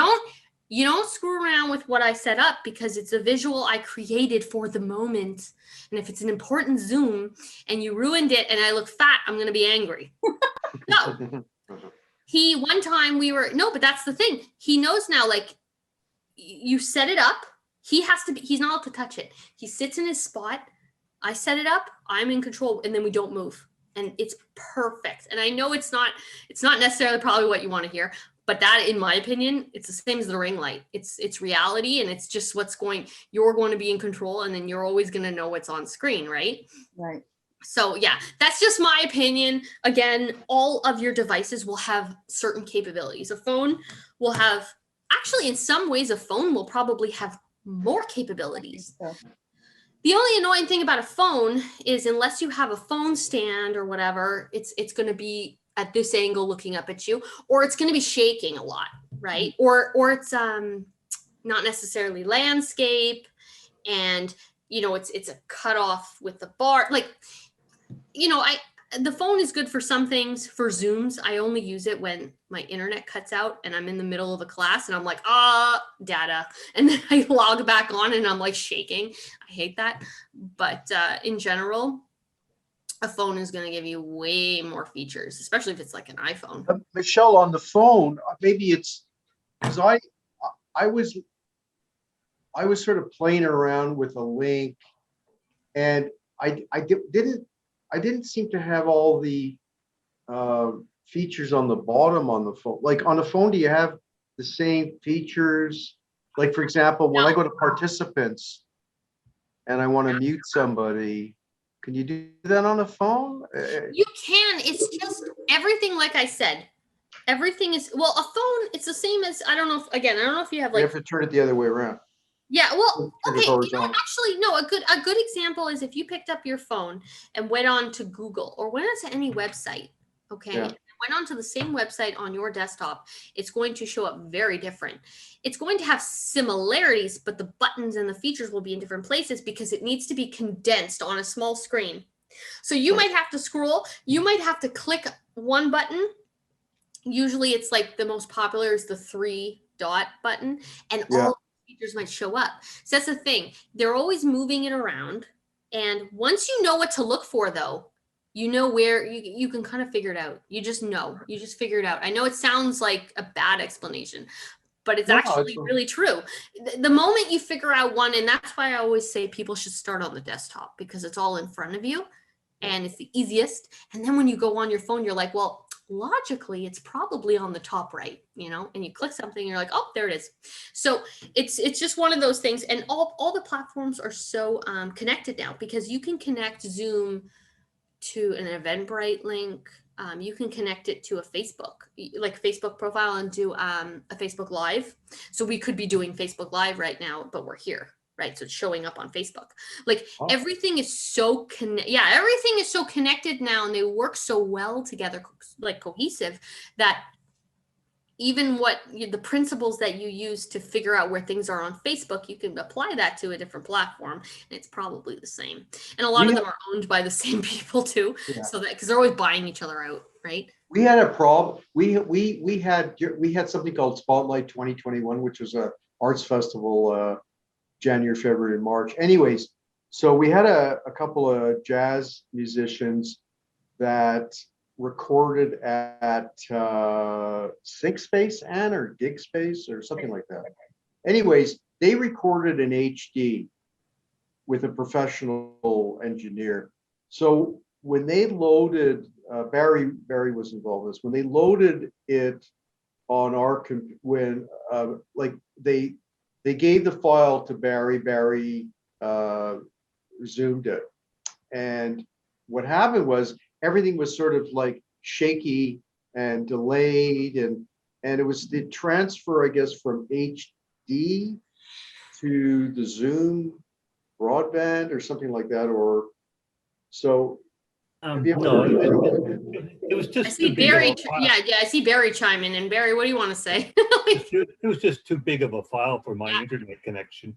don't screw around with what I set up, because it's a visual I created for the moment. And if it's an important Zoom and you ruined it and I look fat, I'm going to be angry. No. One time but that's the thing. He knows now, like, you set it up. He's not allowed to touch it. He sits in his spot. I set it up. I'm in control. And then we don't move. And it's perfect. And I know it's not necessarily probably what you want to hear, but that, in my opinion, it's the same as the ring light. It's reality, and it's just you're going to be in control, and then you're always going to know what's on screen, right? Right. So yeah, that's just my opinion. Again, all of your devices will have certain capabilities. A phone will have, actually, in some ways, a phone will probably have more capabilities. The only annoying thing about a phone is, unless you have a phone stand or whatever, it's going to be at this angle looking up at you, or it's going to be shaking a lot, right? Or it's not necessarily landscape, and it's a cutoff with the bar. Like, the phone is good for some things. For Zooms, I only use it when my internet cuts out and I'm in the middle of a class and I'm like, data. And then I log back on and I'm like shaking. I hate that. But in general, a phone is going to give you way more features, especially if it's like an iPhone. Michelle, on the phone, maybe it's because I was sort of playing around with a link, and I didn't seem to have all the features on the bottom on the phone. Like on the phone, do you have the same features? Like, for example, when I go to participants and I want to mute somebody, can you do that on a phone? You can. It's just everything, like I said, everything is, well, a phone, it's the same as, I don't know if you have, like, You have to turn it the other way around. Yeah, well, okay, actually, no, a good example is if you picked up your phone and went on to Google or went on to any website, okay, Yeah. and went on to the same website on your desktop, it's going to show up very different. It's going to have similarities, but the buttons and the features will be in different places because it needs to be condensed on a small screen. So you might have to scroll, you might have to click one button. Usually it's like the most popular is the 3-dot button, and all features might show up. So that's the thing. They're always moving it around. And once you know what to look for, though, you know where you can kind of figure it out. You just figure it out. I know it sounds like a bad explanation, but it's actually really true. The moment you figure out one, and that's why I always say people should start on the desktop, because it's all in front of you and it's the easiest. And then when you go on your phone, you're like, well, logically, it's probably on the top right, and you click something and you're like, oh, there it is. So it's just one of those things. And all the platforms are so connected now, because you can connect Zoom to an Eventbrite link. You can connect it to a Facebook profile, and do a Facebook Live. So we could be doing Facebook Live right now, but we're here, right? So it's showing up on Facebook. Like everything is so everything is so connected now, and they work so well together, like cohesive, that even the principles that you use to figure out where things are on Facebook, you can apply that to a different platform, and it's probably the same. And a lot of them are owned by the same people too, so that because they're always buying each other out, right? We had a problem. We had something called Spotlight 2021, which was a arts festival, January, February, and March. Anyways, so we had a couple of jazz musicians that recorded at Sync Space or Gig Space or something like that. Anyways, they recorded in HD with a professional engineer. So when they loaded, Barry was involved in this. When they loaded it on our like they gave the file to Barry. Barry zoomed it, and what happened was everything was sort of like shaky and delayed, and it was the transfer, I guess, from HD to the Zoom broadband or something like that, or so. No, it was just. I see Barry. Yeah, I see Barry chime in. And Barry, what do you want to say? It was just too big of a file for my internet connection.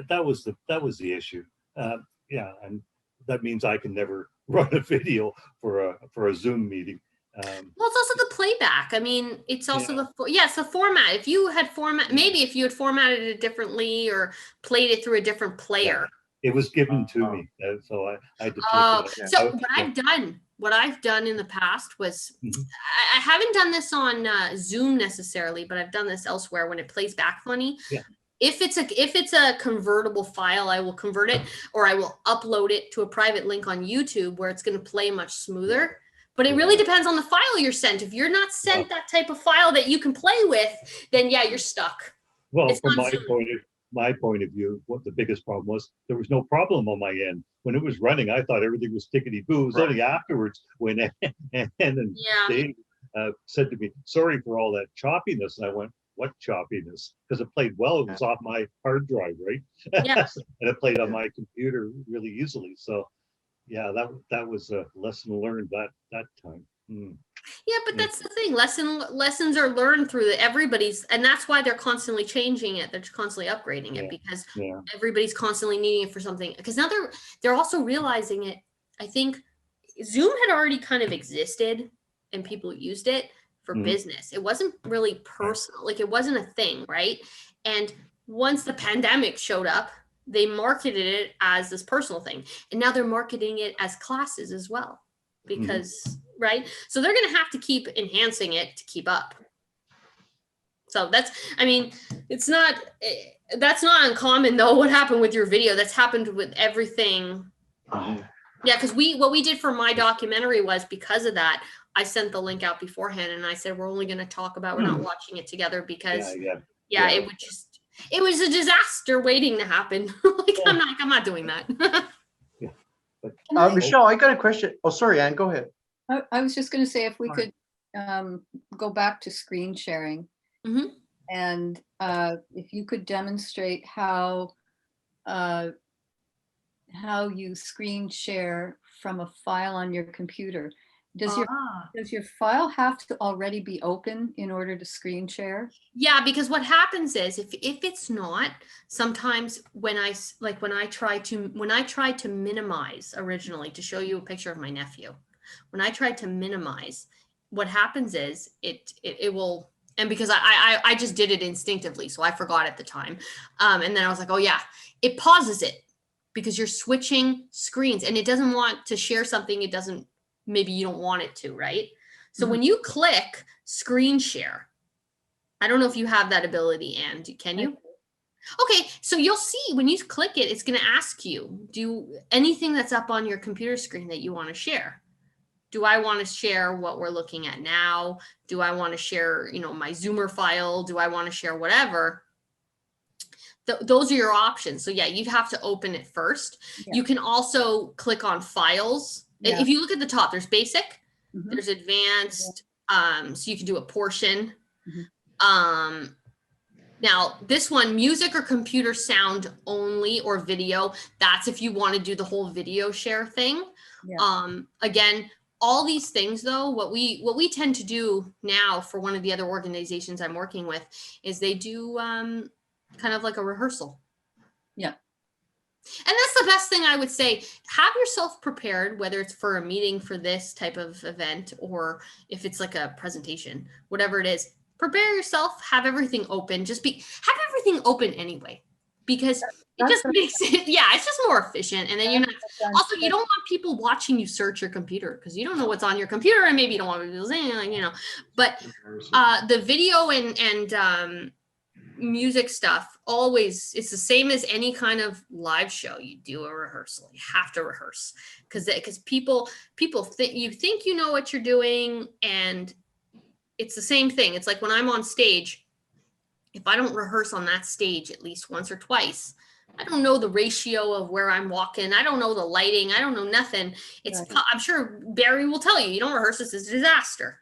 That was the issue. Yeah, and that means I can never run a video for a Zoom meeting. Well, it's also the playback. I mean, it's also it's the format. If you had maybe if you had formatted it differently or played it through a different player. It was given to me, so I had to take it. So what I've done in the past was, I haven't done this on Zoom necessarily, but I've done this elsewhere when it plays back funny. Yeah. If it's a convertible file, I will convert it, or I will upload it to a private link on YouTube where it's going to play much smoother. But it really depends on the file you're sent. If you're not sent that type of file that you can play with, then you're stuck. Well, from my point of view, what the biggest problem was, there was no problem on my end. When it was running, I thought everything was tickety boo. It was only afterwards when Dave said to me, "Sorry for all that choppiness." And I went, "What choppiness?" Because it played well. It was off my hard drive, right? Yeah. And it played on my computer really easily. So, yeah, that was a lesson learned that time. Yeah, but that's the thing. Lessons are learned through everybody's, and that's why they're constantly changing it. They're constantly upgrading it because everybody's constantly needing it for something. Because now they're also realizing it. I think Zoom had already kind of existed, and people used it for business. It wasn't really personal. Like it wasn't a thing, right? And once the pandemic showed up, they marketed it as this personal thing, and now they're marketing it as classes as well. Because right, so they're going to have to keep enhancing it to keep up. So that's not uncommon though. What happened with your video? That's happened with everything. Yeah, because what we did for my documentary was, because of that, I sent the link out beforehand, and I said we're only going to talk about, we're not watching it together because it was a disaster waiting to happen. Like I'm not doing that. Michelle, I got a question. Oh, sorry, Anne, go ahead. I was just going to say, if we could go back to screen sharing, and if you could demonstrate how you screen share from a file on your computer. Does your file have to already be open in order to screen share? Yeah, because what happens is if it's not, sometimes when I tried to minimize originally to show you a picture of my nephew, when I tried to minimize, what happens is it will, and because I just did it instinctively, so I forgot at the time, and then I was like, oh yeah, it pauses it because you're switching screens and it doesn't want to share something it doesn't. Maybe you don't want it to, right? So when you click screen share, I don't know if you have that ability, Anne, can you? Okay, so you'll see when you click it, it's going to ask you, do anything that's up on your computer screen that you want to share. Do I want to share what we're looking at now? Do I want to share, my Zoomer file? Do I want to share whatever? Those are your options. So yeah, you'd have to open it first. Yeah. You can also click on files. Yeah. If you look at the top, there's basic, there's advanced, so you can do a portion. Now this one, music or computer sound only or video, that's if you want to do the whole video share thing. Yeah. Again, all these things though, what we tend to do now for one of the other organizations I'm working with is they do kind of like a rehearsal. Yeah. And that's the best thing I would say. Have yourself prepared, whether it's for a meeting for this type of event or if it's like a presentation, whatever it is, prepare yourself, have everything open, have everything open anyway, because it just makes it, yeah, it's just more efficient. And then you're not, also, you don't want people watching you search your computer because you don't know what's on your computer and maybe you don't want people saying, like, you know, but the video and music stuff, always, it's the same as any kind of live show. You do a rehearsal, you have to rehearse because people think you know what you're doing, and it's the same thing. It's like when I'm on stage, if I don't rehearse on that stage at least once or twice, I don't know the ratio of where I'm walking. I don't know the lighting. I don't know nothing. It's Right. I'm sure Barry will tell you, you don't rehearse, this is a disaster.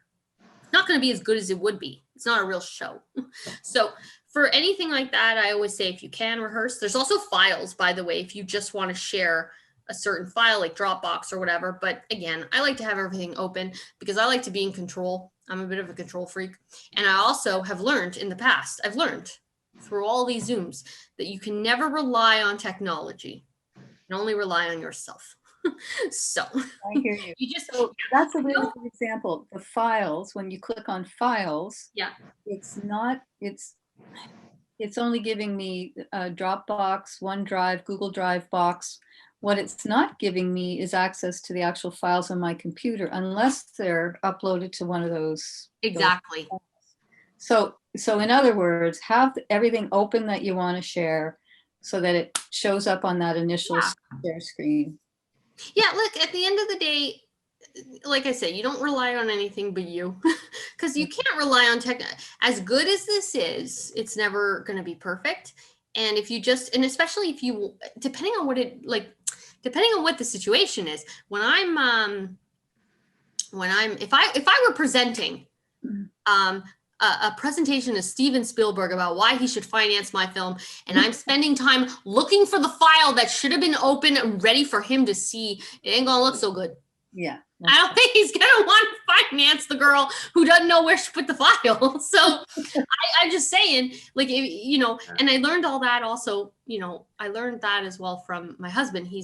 It's not going to be as good as it would be. It's not a real show. So for anything like that, I always say if you can rehearse. There's also files, by the way, if you just want to share a certain file like Dropbox or whatever. But again, I like to have everything open because I like to be in control. I'm a bit of a control freak. And I also have learned in the past, I've learned through all these Zooms that you can never rely on technology. You can only rely on yourself. So I hear you. you just, So that's a really good example. The files, when you click on files, yeah, it's not, it's only giving me Dropbox, OneDrive, Google Drive box. What it's not giving me is access to the actual files on my computer unless they're uploaded to one of those. exactly. So in other words, have everything open that you want to share so that it shows up on that initial share screen. Yeah, look, at the end of the day, like I said, you don't rely on anything but you, because you can't rely on tech. As good as this is, it's never going to be perfect. And if you just, and especially if you, depending on what it, like, depending on what the situation is, if I were presenting, a presentation to Steven Spielberg about why he should finance my film, and I'm spending time looking for the file that should have been open and ready for him to see, it ain't gonna look so good. Yeah. I don't think he's gonna want to finance the girl who doesn't know where to put the file. So I'm just saying, like, you know, and I learned all that also, you know, I learned that as well from my husband. He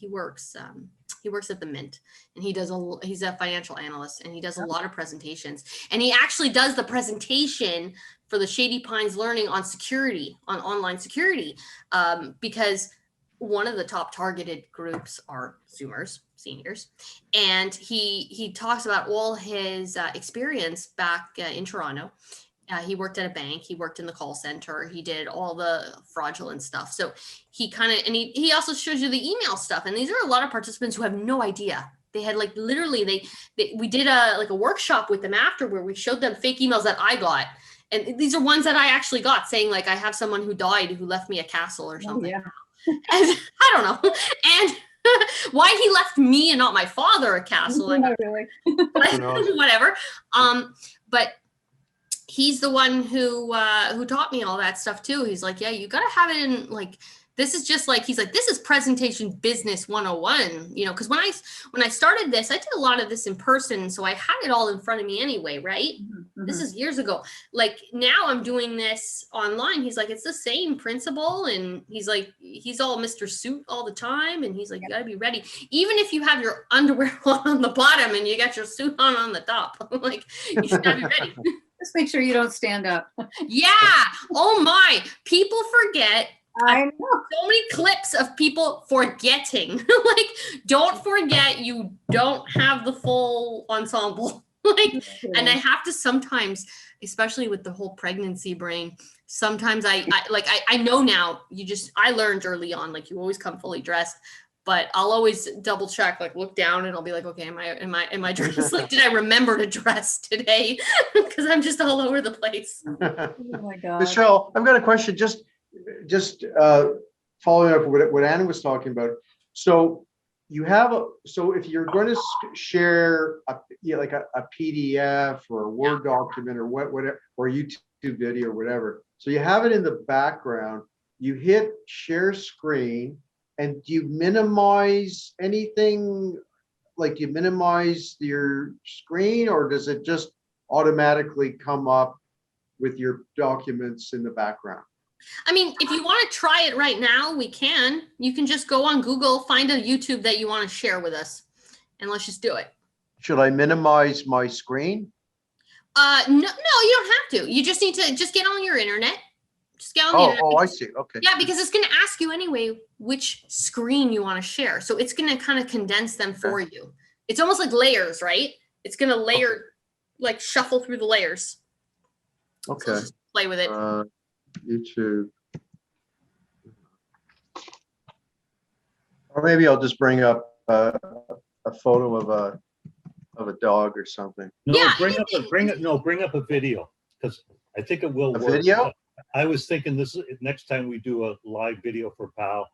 works at the Mint, and he's a financial analyst, and he does a lot of presentations, and he actually does the presentation for the Shady Pines Learning on security, on online security, because one of the top targeted groups are Zoomers, seniors, and he talks about all his experience back in Toronto. He worked at a bank, he worked in the call center, he did all the fraudulent stuff. So he kind of, and he also shows you the email stuff. And these are a lot of participants who have no idea. They had like literally, we did a workshop with them after where we showed them fake emails that I got. And these are ones that I actually got saying like, I have someone who died who left me a castle or something. Oh, yeah. And I don't know. And why he left me and not my father a castle. Not really. Whatever. But he's the one who taught me all that stuff too. He's like, yeah, you got to have it in like, this is just like, he's like, this is presentation business 101, you know, because when I started this, I did a lot of this in person. So I had it all in front of me anyway, right? Mm-hmm. This is years ago. Like now I'm doing this online. He's like, it's the same principle. And he's like, he's all Mr. Suit all the time. And he's like, you got to be ready. Even if you have your underwear on the bottom and you got your suit on the top, like you should be ready. Just make sure you don't stand up. Yeah. Oh my, people forget. I know. So many clips of people forgetting. Like, don't forget you don't have the full ensemble. Like, and I have to sometimes, especially with the whole pregnancy brain, sometimes I know now, I learned early on, like you always come fully dressed, but I'll always double check, like look down and I'll be like, okay, am I dressed? Like, did I remember to dress today? Because I'm just all over the place. Oh my God. Michelle, I've got a question. Just following up with what Anna was talking about. So you have so if you're going to share a PDF or a Word document or whatever, or YouTube video or whatever, so you have it in the background, you hit share screen, and do you minimize anything like you minimize your screen, or does it just automatically come up with your documents in the background? I mean, if you want to try it right now, we can. You can just go on Google, find a YouTube that you want to share with us, and let's just do it. Should I minimize my screen? No, you don't have to. You just need to just get on your internet. Just get on the internet. Oh, I see. Okay. Yeah, because it's going to ask you anyway which screen you want to share. So it's going to kind of condense them for you. It's almost like layers, right? It's going to layer, like shuffle through the layers. So Okay. let's just play with it. YouTube. Or maybe I'll just bring up a photo of a dog or something. No, Yeah, bring up a video, because I think it will A work. video? I was thinking this next time we do a live video for PAL,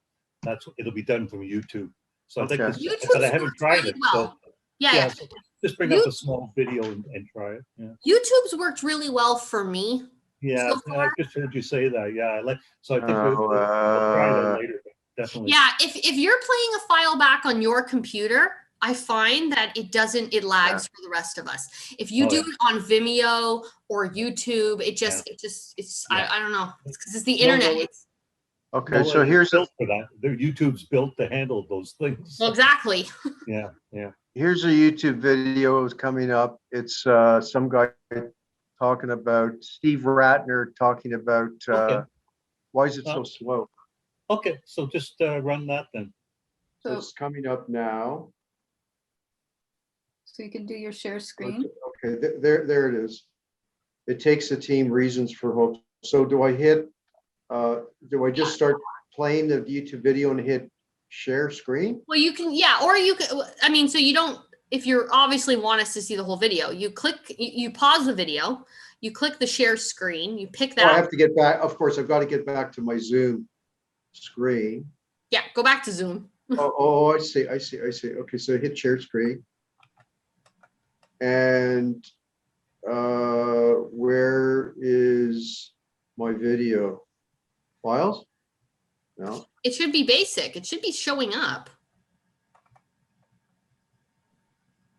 it'll be done from YouTube. So I think Okay. this, but I haven't works tried really it. well. So Yeah. so just bring up a small video and try it. Yeah. YouTube's worked really well for me. Yeah, So I far. just heard you say that. Yeah, so I think we'll try that later. Definitely. Yeah, if you're playing a file back on your computer, I find that it lags for the rest of us. If you do it on Vimeo or YouTube, I don't know. It's because it's the internet. Okay, so here's built for that. YouTube's built to handle those things. Well, exactly. Yeah. here's a YouTube video coming up. It's some guy talking about Steve Ratner talking about why is it so slow? Okay, so just run that then. So it's coming up now. So you can do your share screen. Okay, there it is. It takes the team reasons for hope. So do I just start playing the YouTube video and hit share screen? Well, you can, or you can, I mean, so you don't, if you obviously want us to see the whole video, you pause the video, you click the share screen, you pick that. I have to get back. Of course, I've got to get back to my Zoom screen. Yeah, go back to Zoom. I see. Okay, so hit share screen. And where is my video? Files? No. It should be basic. It should be showing up.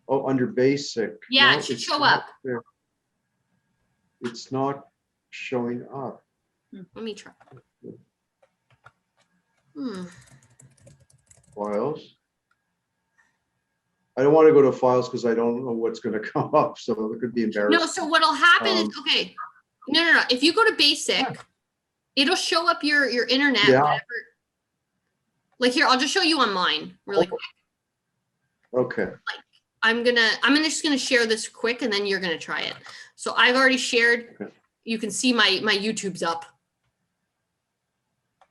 Oh, under basic. Yeah, No, it should it's show not up. there. It's not showing up. Let me try. Files. I don't want to go to files because I don't know what's going to come up. So it could be embarrassing. No, so what'll happen is, okay. No. If you go to basic, it'll show up your internet. Yeah. Whatever. Like here, I'll just show you on mine really quick. Okay. I'm just gonna share this quick and then you're gonna try it. So I've already shared. Okay. You can see my YouTube's up.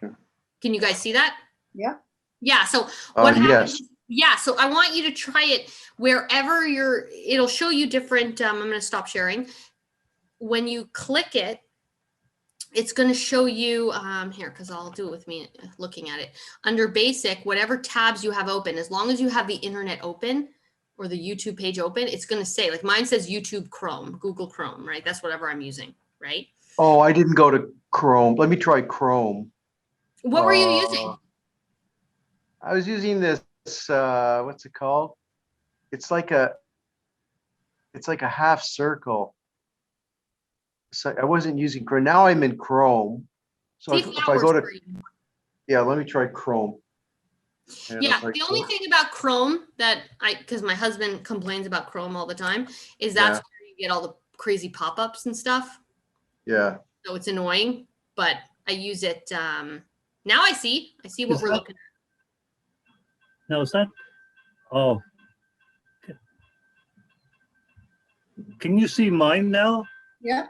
Okay. Can you guys see that? Yeah. Yeah. So what happens? Yes. Yeah. So I want you to try it wherever it'll show you different. I'm gonna stop sharing. When you click it, it's going to show you here, because I'll do it with me looking at it. Under basic, whatever tabs you have open, as long as you have the internet open or the YouTube page open, it's going to say, like mine says YouTube Chrome, Google Chrome, right? That's whatever I'm using, right? Oh, I didn't go to Chrome. Let me try Chrome. What were you using? I was using this, what's it called? It's like a half circle. So I wasn't using Chrome. Now I'm in Chrome. So if I go to, let me try Chrome. Yeah, the only thing about Chrome because my husband complains about Chrome all the time, is that's where you get all the crazy pop-ups and stuff. Yeah. So it's annoying, but I use it. Now I see what we're looking at. Now is that? Oh. Can you see mine now? Yeah.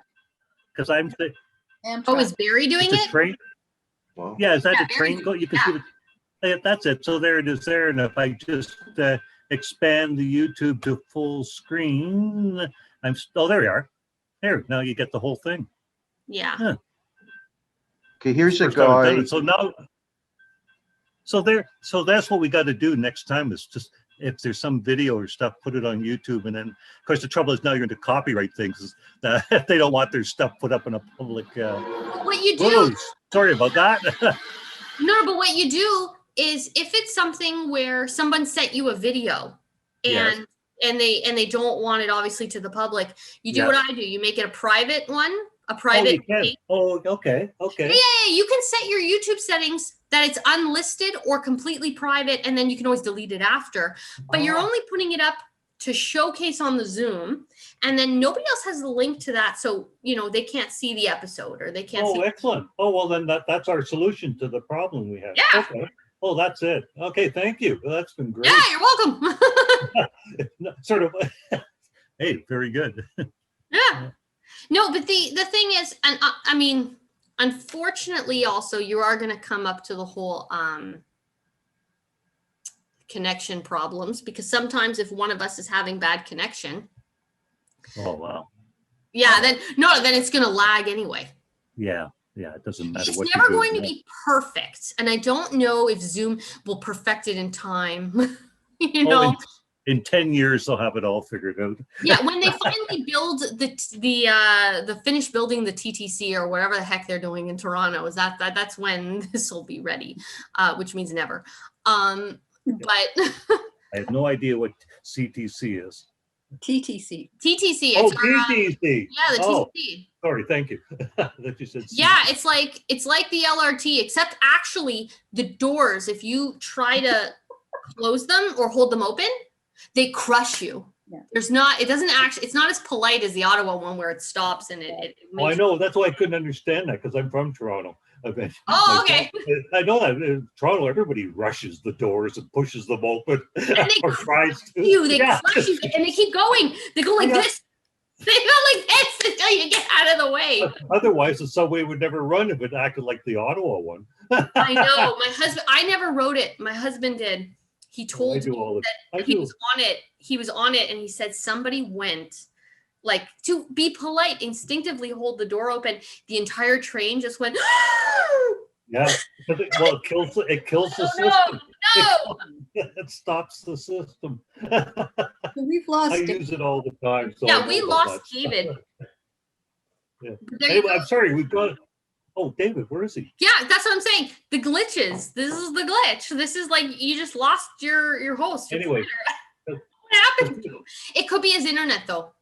Because I'm. Is Barry doing it? Train. Well, Yeah, is that a Barry train go? You can see that's it. So there it is there. And if I just expand the YouTube to full screen, there we are. There, now you get the whole thing. Yeah. Huh. Okay, here's a First time I've done guy. it. So now, so that's what we got to do next time, is just, if there's some video or stuff, put it on YouTube. And then, of course, the trouble is now you're into copyright things. Is that they don't want their stuff put up in a public. What you do? Sorry about that. No, but what you do is, if it's something where someone sent you a video and Yes. they don't want it obviously to the public. You do Yeah. what I do. You make it a private one, a Oh, private you can. page. Oh, okay, okay. Yeah, you can set your YouTube settings that it's unlisted or completely private, and then you can always delete it after. But you're Ah. only putting it up to showcase on the Zoom, and then nobody else has the link to that, so they can't see the episode or they can't Oh, see. excellent. Oh, well, then that's our solution to the problem we have. Yeah. Okay. Oh, that's it. Okay, thank you. Well, that's been great. Yeah, you're welcome. Sort of. Hey, very good. Yeah. No, but the thing is, and I mean, unfortunately, also you are going to come up to the whole connection problems, because sometimes if one of us is having bad connection, Oh, wow. yeah, then it's going to lag anyway. Yeah, it doesn't matter It's what never you do. going to be perfect, and I don't know if Zoom will perfect it in time. Oh, in 10 years, they'll have it all figured out. Yeah, when they finally build the finish building the TTC or whatever the heck they're doing in Toronto, that's when this will be ready, which means never. But I have no idea what CTC is. TTC. TTC, Oh, it's our, TTC. yeah, the Oh, TTC. sorry, thank you. That you said. Yeah, it's like the LRT, except actually the doors, if you try to close them or hold them open, they crush you. Yeah. It's not as polite as the Ottawa one where it stops and it Oh, I makes. know. That's why I couldn't understand that, because I'm from Toronto. Oh, okay. I know that in Toronto, everybody rushes the doors and pushes them open they or tries to. They crush you, and they keep going. They go like Yeah. this. They go like this until you get out of the way. Otherwise, the subway would never run if it acted like the Ottawa one. I know. My husband, I never wrote it. My husband did. He I told do me all this. I that he do. was on it. He was on it, and he said somebody went, like, to be polite, instinctively hold the door open. The entire train just went. Yeah. Well, it kills the Oh, system. no. It stops the system. We've I lost it. use it all the time. So I Yeah, know we about lost that stuff. David. Yeah. But there you Anyway, go. I'm sorry. We've got. Oh, David, where is he? Yeah, that's what I'm saying. The glitches. This is the glitch. This is like you just lost your host. Your Anyway. pointer. What happened to you? It could be his internet though.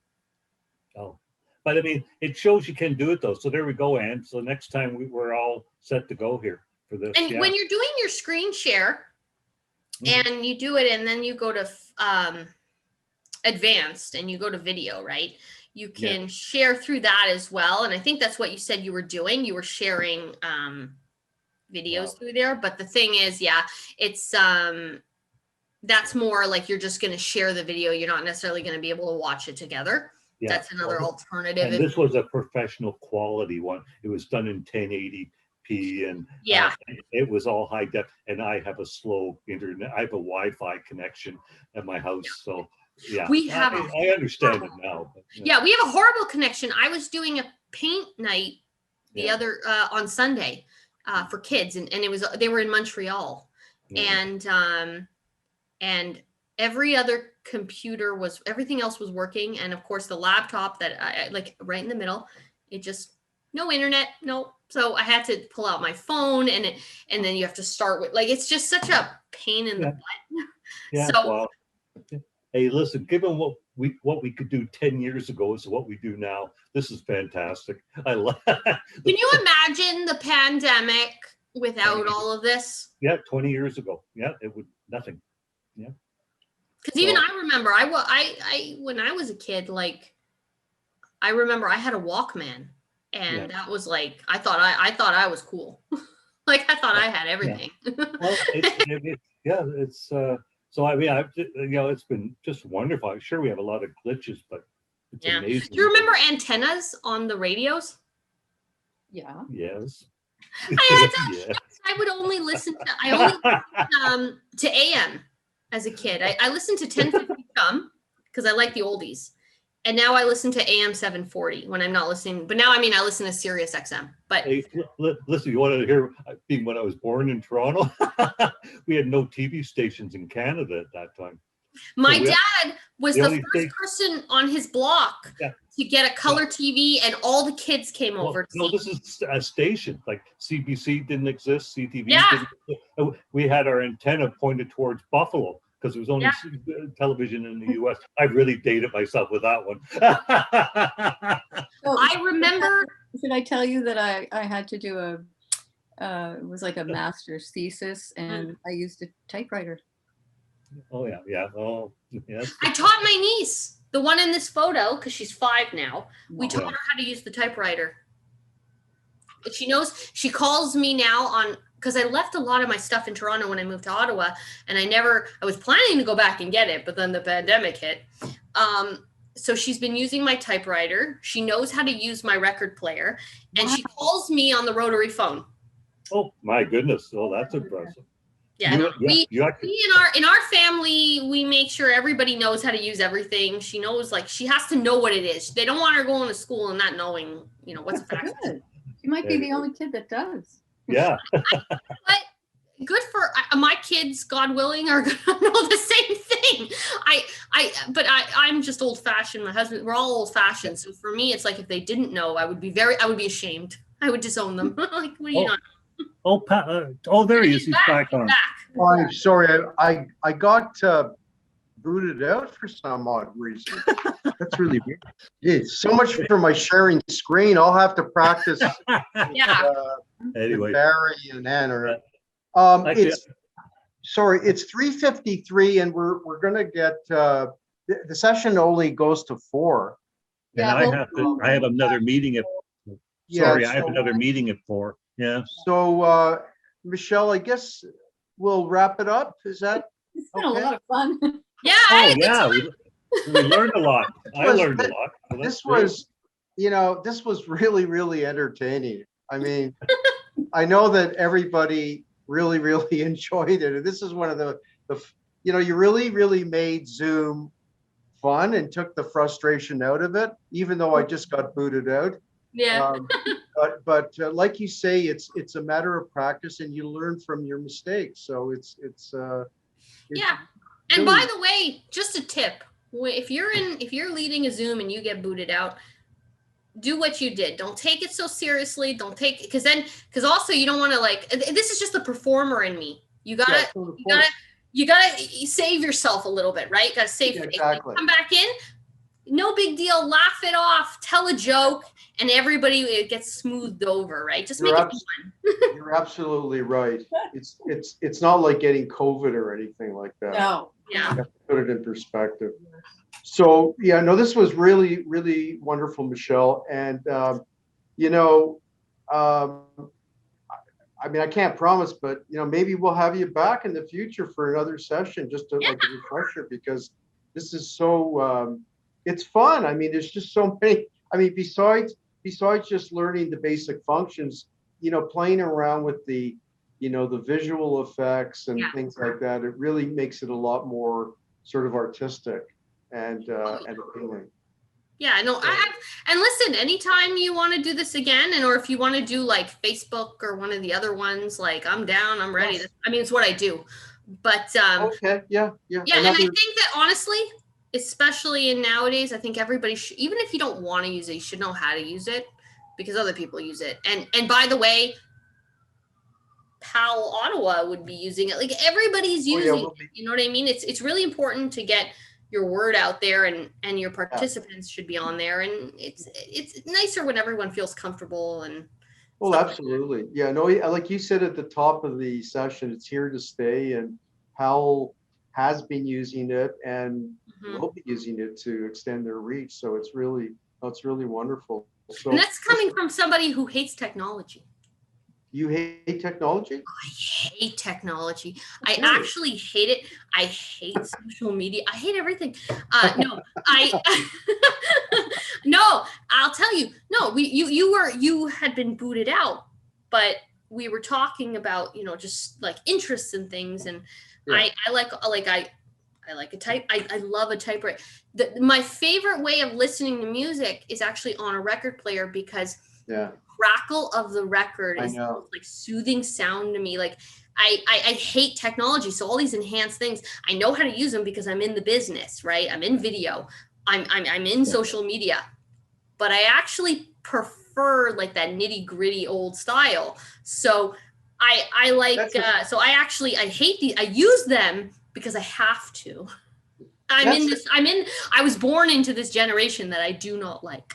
Oh, but I mean, it shows you can do it though. So there we go, Ann. So next time we're all set to go here for this. And Yeah. when you're doing your screen share Mhm. and you do it and then you go to advanced and you go to video, right? You can share through that as well. And I think that's what you said you were doing. You were sharing videos Wow. through there. But the thing is, yeah, it's that's more like you're just going to share the video. You're not necessarily going to be able to watch it together. Yeah. That's another alternative. And this was a professional quality one. It was done in 1080p and Yeah. it was all high def. And I have a slow internet. I have a Wi-Fi connection at my house. So yeah, We have I understand it now. But, Yeah, we have a horrible connection. I was doing a paint night the Yeah. other on Sunday for kids, and it was they were in Montreal, Yeah. and every other computer was everything else was working, and of course the laptop that I like right in the middle, it just no internet, no. So I had to pull out my phone, and then you have to start with like it's just such a pain in the butt. Yeah. So Well, hey, listen, given what we could do 10 years ago is what we do now, this is fantastic. I love. can you imagine the pandemic without all of this? Yeah, 20 years ago. Yeah, it would nothing. Yeah. Because even I remember, I when I was a kid, like I remember I had a Walkman, and that was like I thought I was cool, like I thought I had everything. Well, it's so I mean it's been just wonderful. I'm sure we have a lot of glitches, but it's amazing. Do you remember antennas on the radios? Yeah. Yes. I had to, I would only listen to AM as a kid. I listened to 1050 Chum because I like the oldies. And now I listen to AM 740 when I'm not listening. But now, I mean, I listen to Sirius XM. But Hey, listen, you want to hear, being when I was born in Toronto, we had no TV stations in Canada at that time. my So dad was the the only first person on his block to get a color TV, and all the kids came over to no, see. this is a station. Like CBC didn't exist, CTV Yeah. didn't exist. We had our antenna pointed towards Buffalo, because it was only Yeah. television in the US. I really dated myself with that one. So, I remember. should I tell you that I had to do it was like a master's thesis, and I used a typewriter. Oh yeah, yeah. Oh yes. I taught my niece, the one in this photo, because she's 5 now. We Wow. taught her how to use the typewriter. And she knows, she calls me now on, because I left a lot of my stuff in Toronto when I moved to Ottawa, and I was planning to go back and get it, but then the pandemic hit. So she's been using my typewriter. She knows how to use my record player, and she calls me on the rotary phone. Oh my goodness. Oh, that's impressive. Yeah, You actually, we in our family, we make sure everybody knows how to use everything. She knows, like, she has to know what it is. They don't want her going to school and not knowing, what's a fax. Good. You might be the only kid that does. yeah. But good for my kids, God willing, are gonna know the same thing. I'm just old fashioned. My husband, we're all old fashioned. So for me, it's like, if they didn't know, I would be ashamed. I would disown them. Like, what are you not? Oh, there he is. He's back on. Oh, I'm sorry, I got booted out for some odd reason. That's really weird. It's so much for my sharing screen. I'll have to practice Yeah. Anyway, Barry and Ann. Actually, It's 3:53, and we're gonna get the session only goes to 4. and Yeah, I have another meeting at. Yeah, Sorry, I have so- another meeting at 4. Yeah. So Michelle, I guess we'll wrap it up. Is that It's been Okay. a lot of fun. Yeah. Oh yeah, we learned a lot. I learned a lot. So that's this great. was, this was really, really entertaining. I mean, I know that everybody really, really enjoyed it. And this is one of the you really, really made Zoom fun and took the frustration out of it, even though I just got booted out. Yeah. But like you say, it's a matter of practice, and you learn from your mistakes. So it's Yeah. And by the way, just a tip: if you're leading a Zoom and you get booted out, do what you did. Don't take it so seriously. Don't take it, because also you don't want to, this is just the performer in me. You gotta save yourself a little bit, right? Gotta save Yeah, face. exactly. Come back in, no big deal. Laugh it off. Tell a joke, and it gets smoothed over, right? Just make it fun. You're absolutely right. It's not like getting COVID or anything like that. No. Yeah. You have to put it in perspective. So yeah, no, this was really, really wonderful, Michelle. And I mean, I can't promise, but maybe we'll have you back in the future for another session, just to like a refresher, because this is so it's fun. I mean, there's just so many. I mean, besides just learning the basic functions, playing around with the the visual effects and things like that, it really makes it a lot more sort of artistic and appealing. Yeah, no, and listen, anytime you want to do this again, or if you want to do like Facebook or one of the other ones, like, I'm down, I'm ready. Yes. I mean, it's what I do. But Okay, yeah. and I think that honestly, especially in nowadays, I think everybody should, even if you don't want to use it, you should know how to use it, because other people use it. And by the way, PAL Ottawa would be using it. Like, everybody's using it. You know what I mean? It's really important to get your word out there, and your participants should be on there, and it's nicer when everyone feels comfortable. And well, absolutely. Yeah, no, like you said at the top of the session, it's here to stay, and PAL has been using it and will be using it to extend their reach. So it's really wonderful. So, and that's coming from somebody who hates technology. You hate technology? I hate technology. Okay. I actually hate it. I hate social media. I hate everything. No, no, I'll tell you. No, you had been booted out, but we were talking about, just like interests and things. And I like a type. I love a typewriter. My favorite way of listening to music is actually on a record player, because crackle of the record is like soothing sound to me. Like, I hate technology. So all these enhanced things, I know how to use them because I'm in the business, right? I'm in video, I'm in social media, but I actually prefer like that nitty gritty old style. So I like, I use them, because I have to. I was born into this generation that I do not like.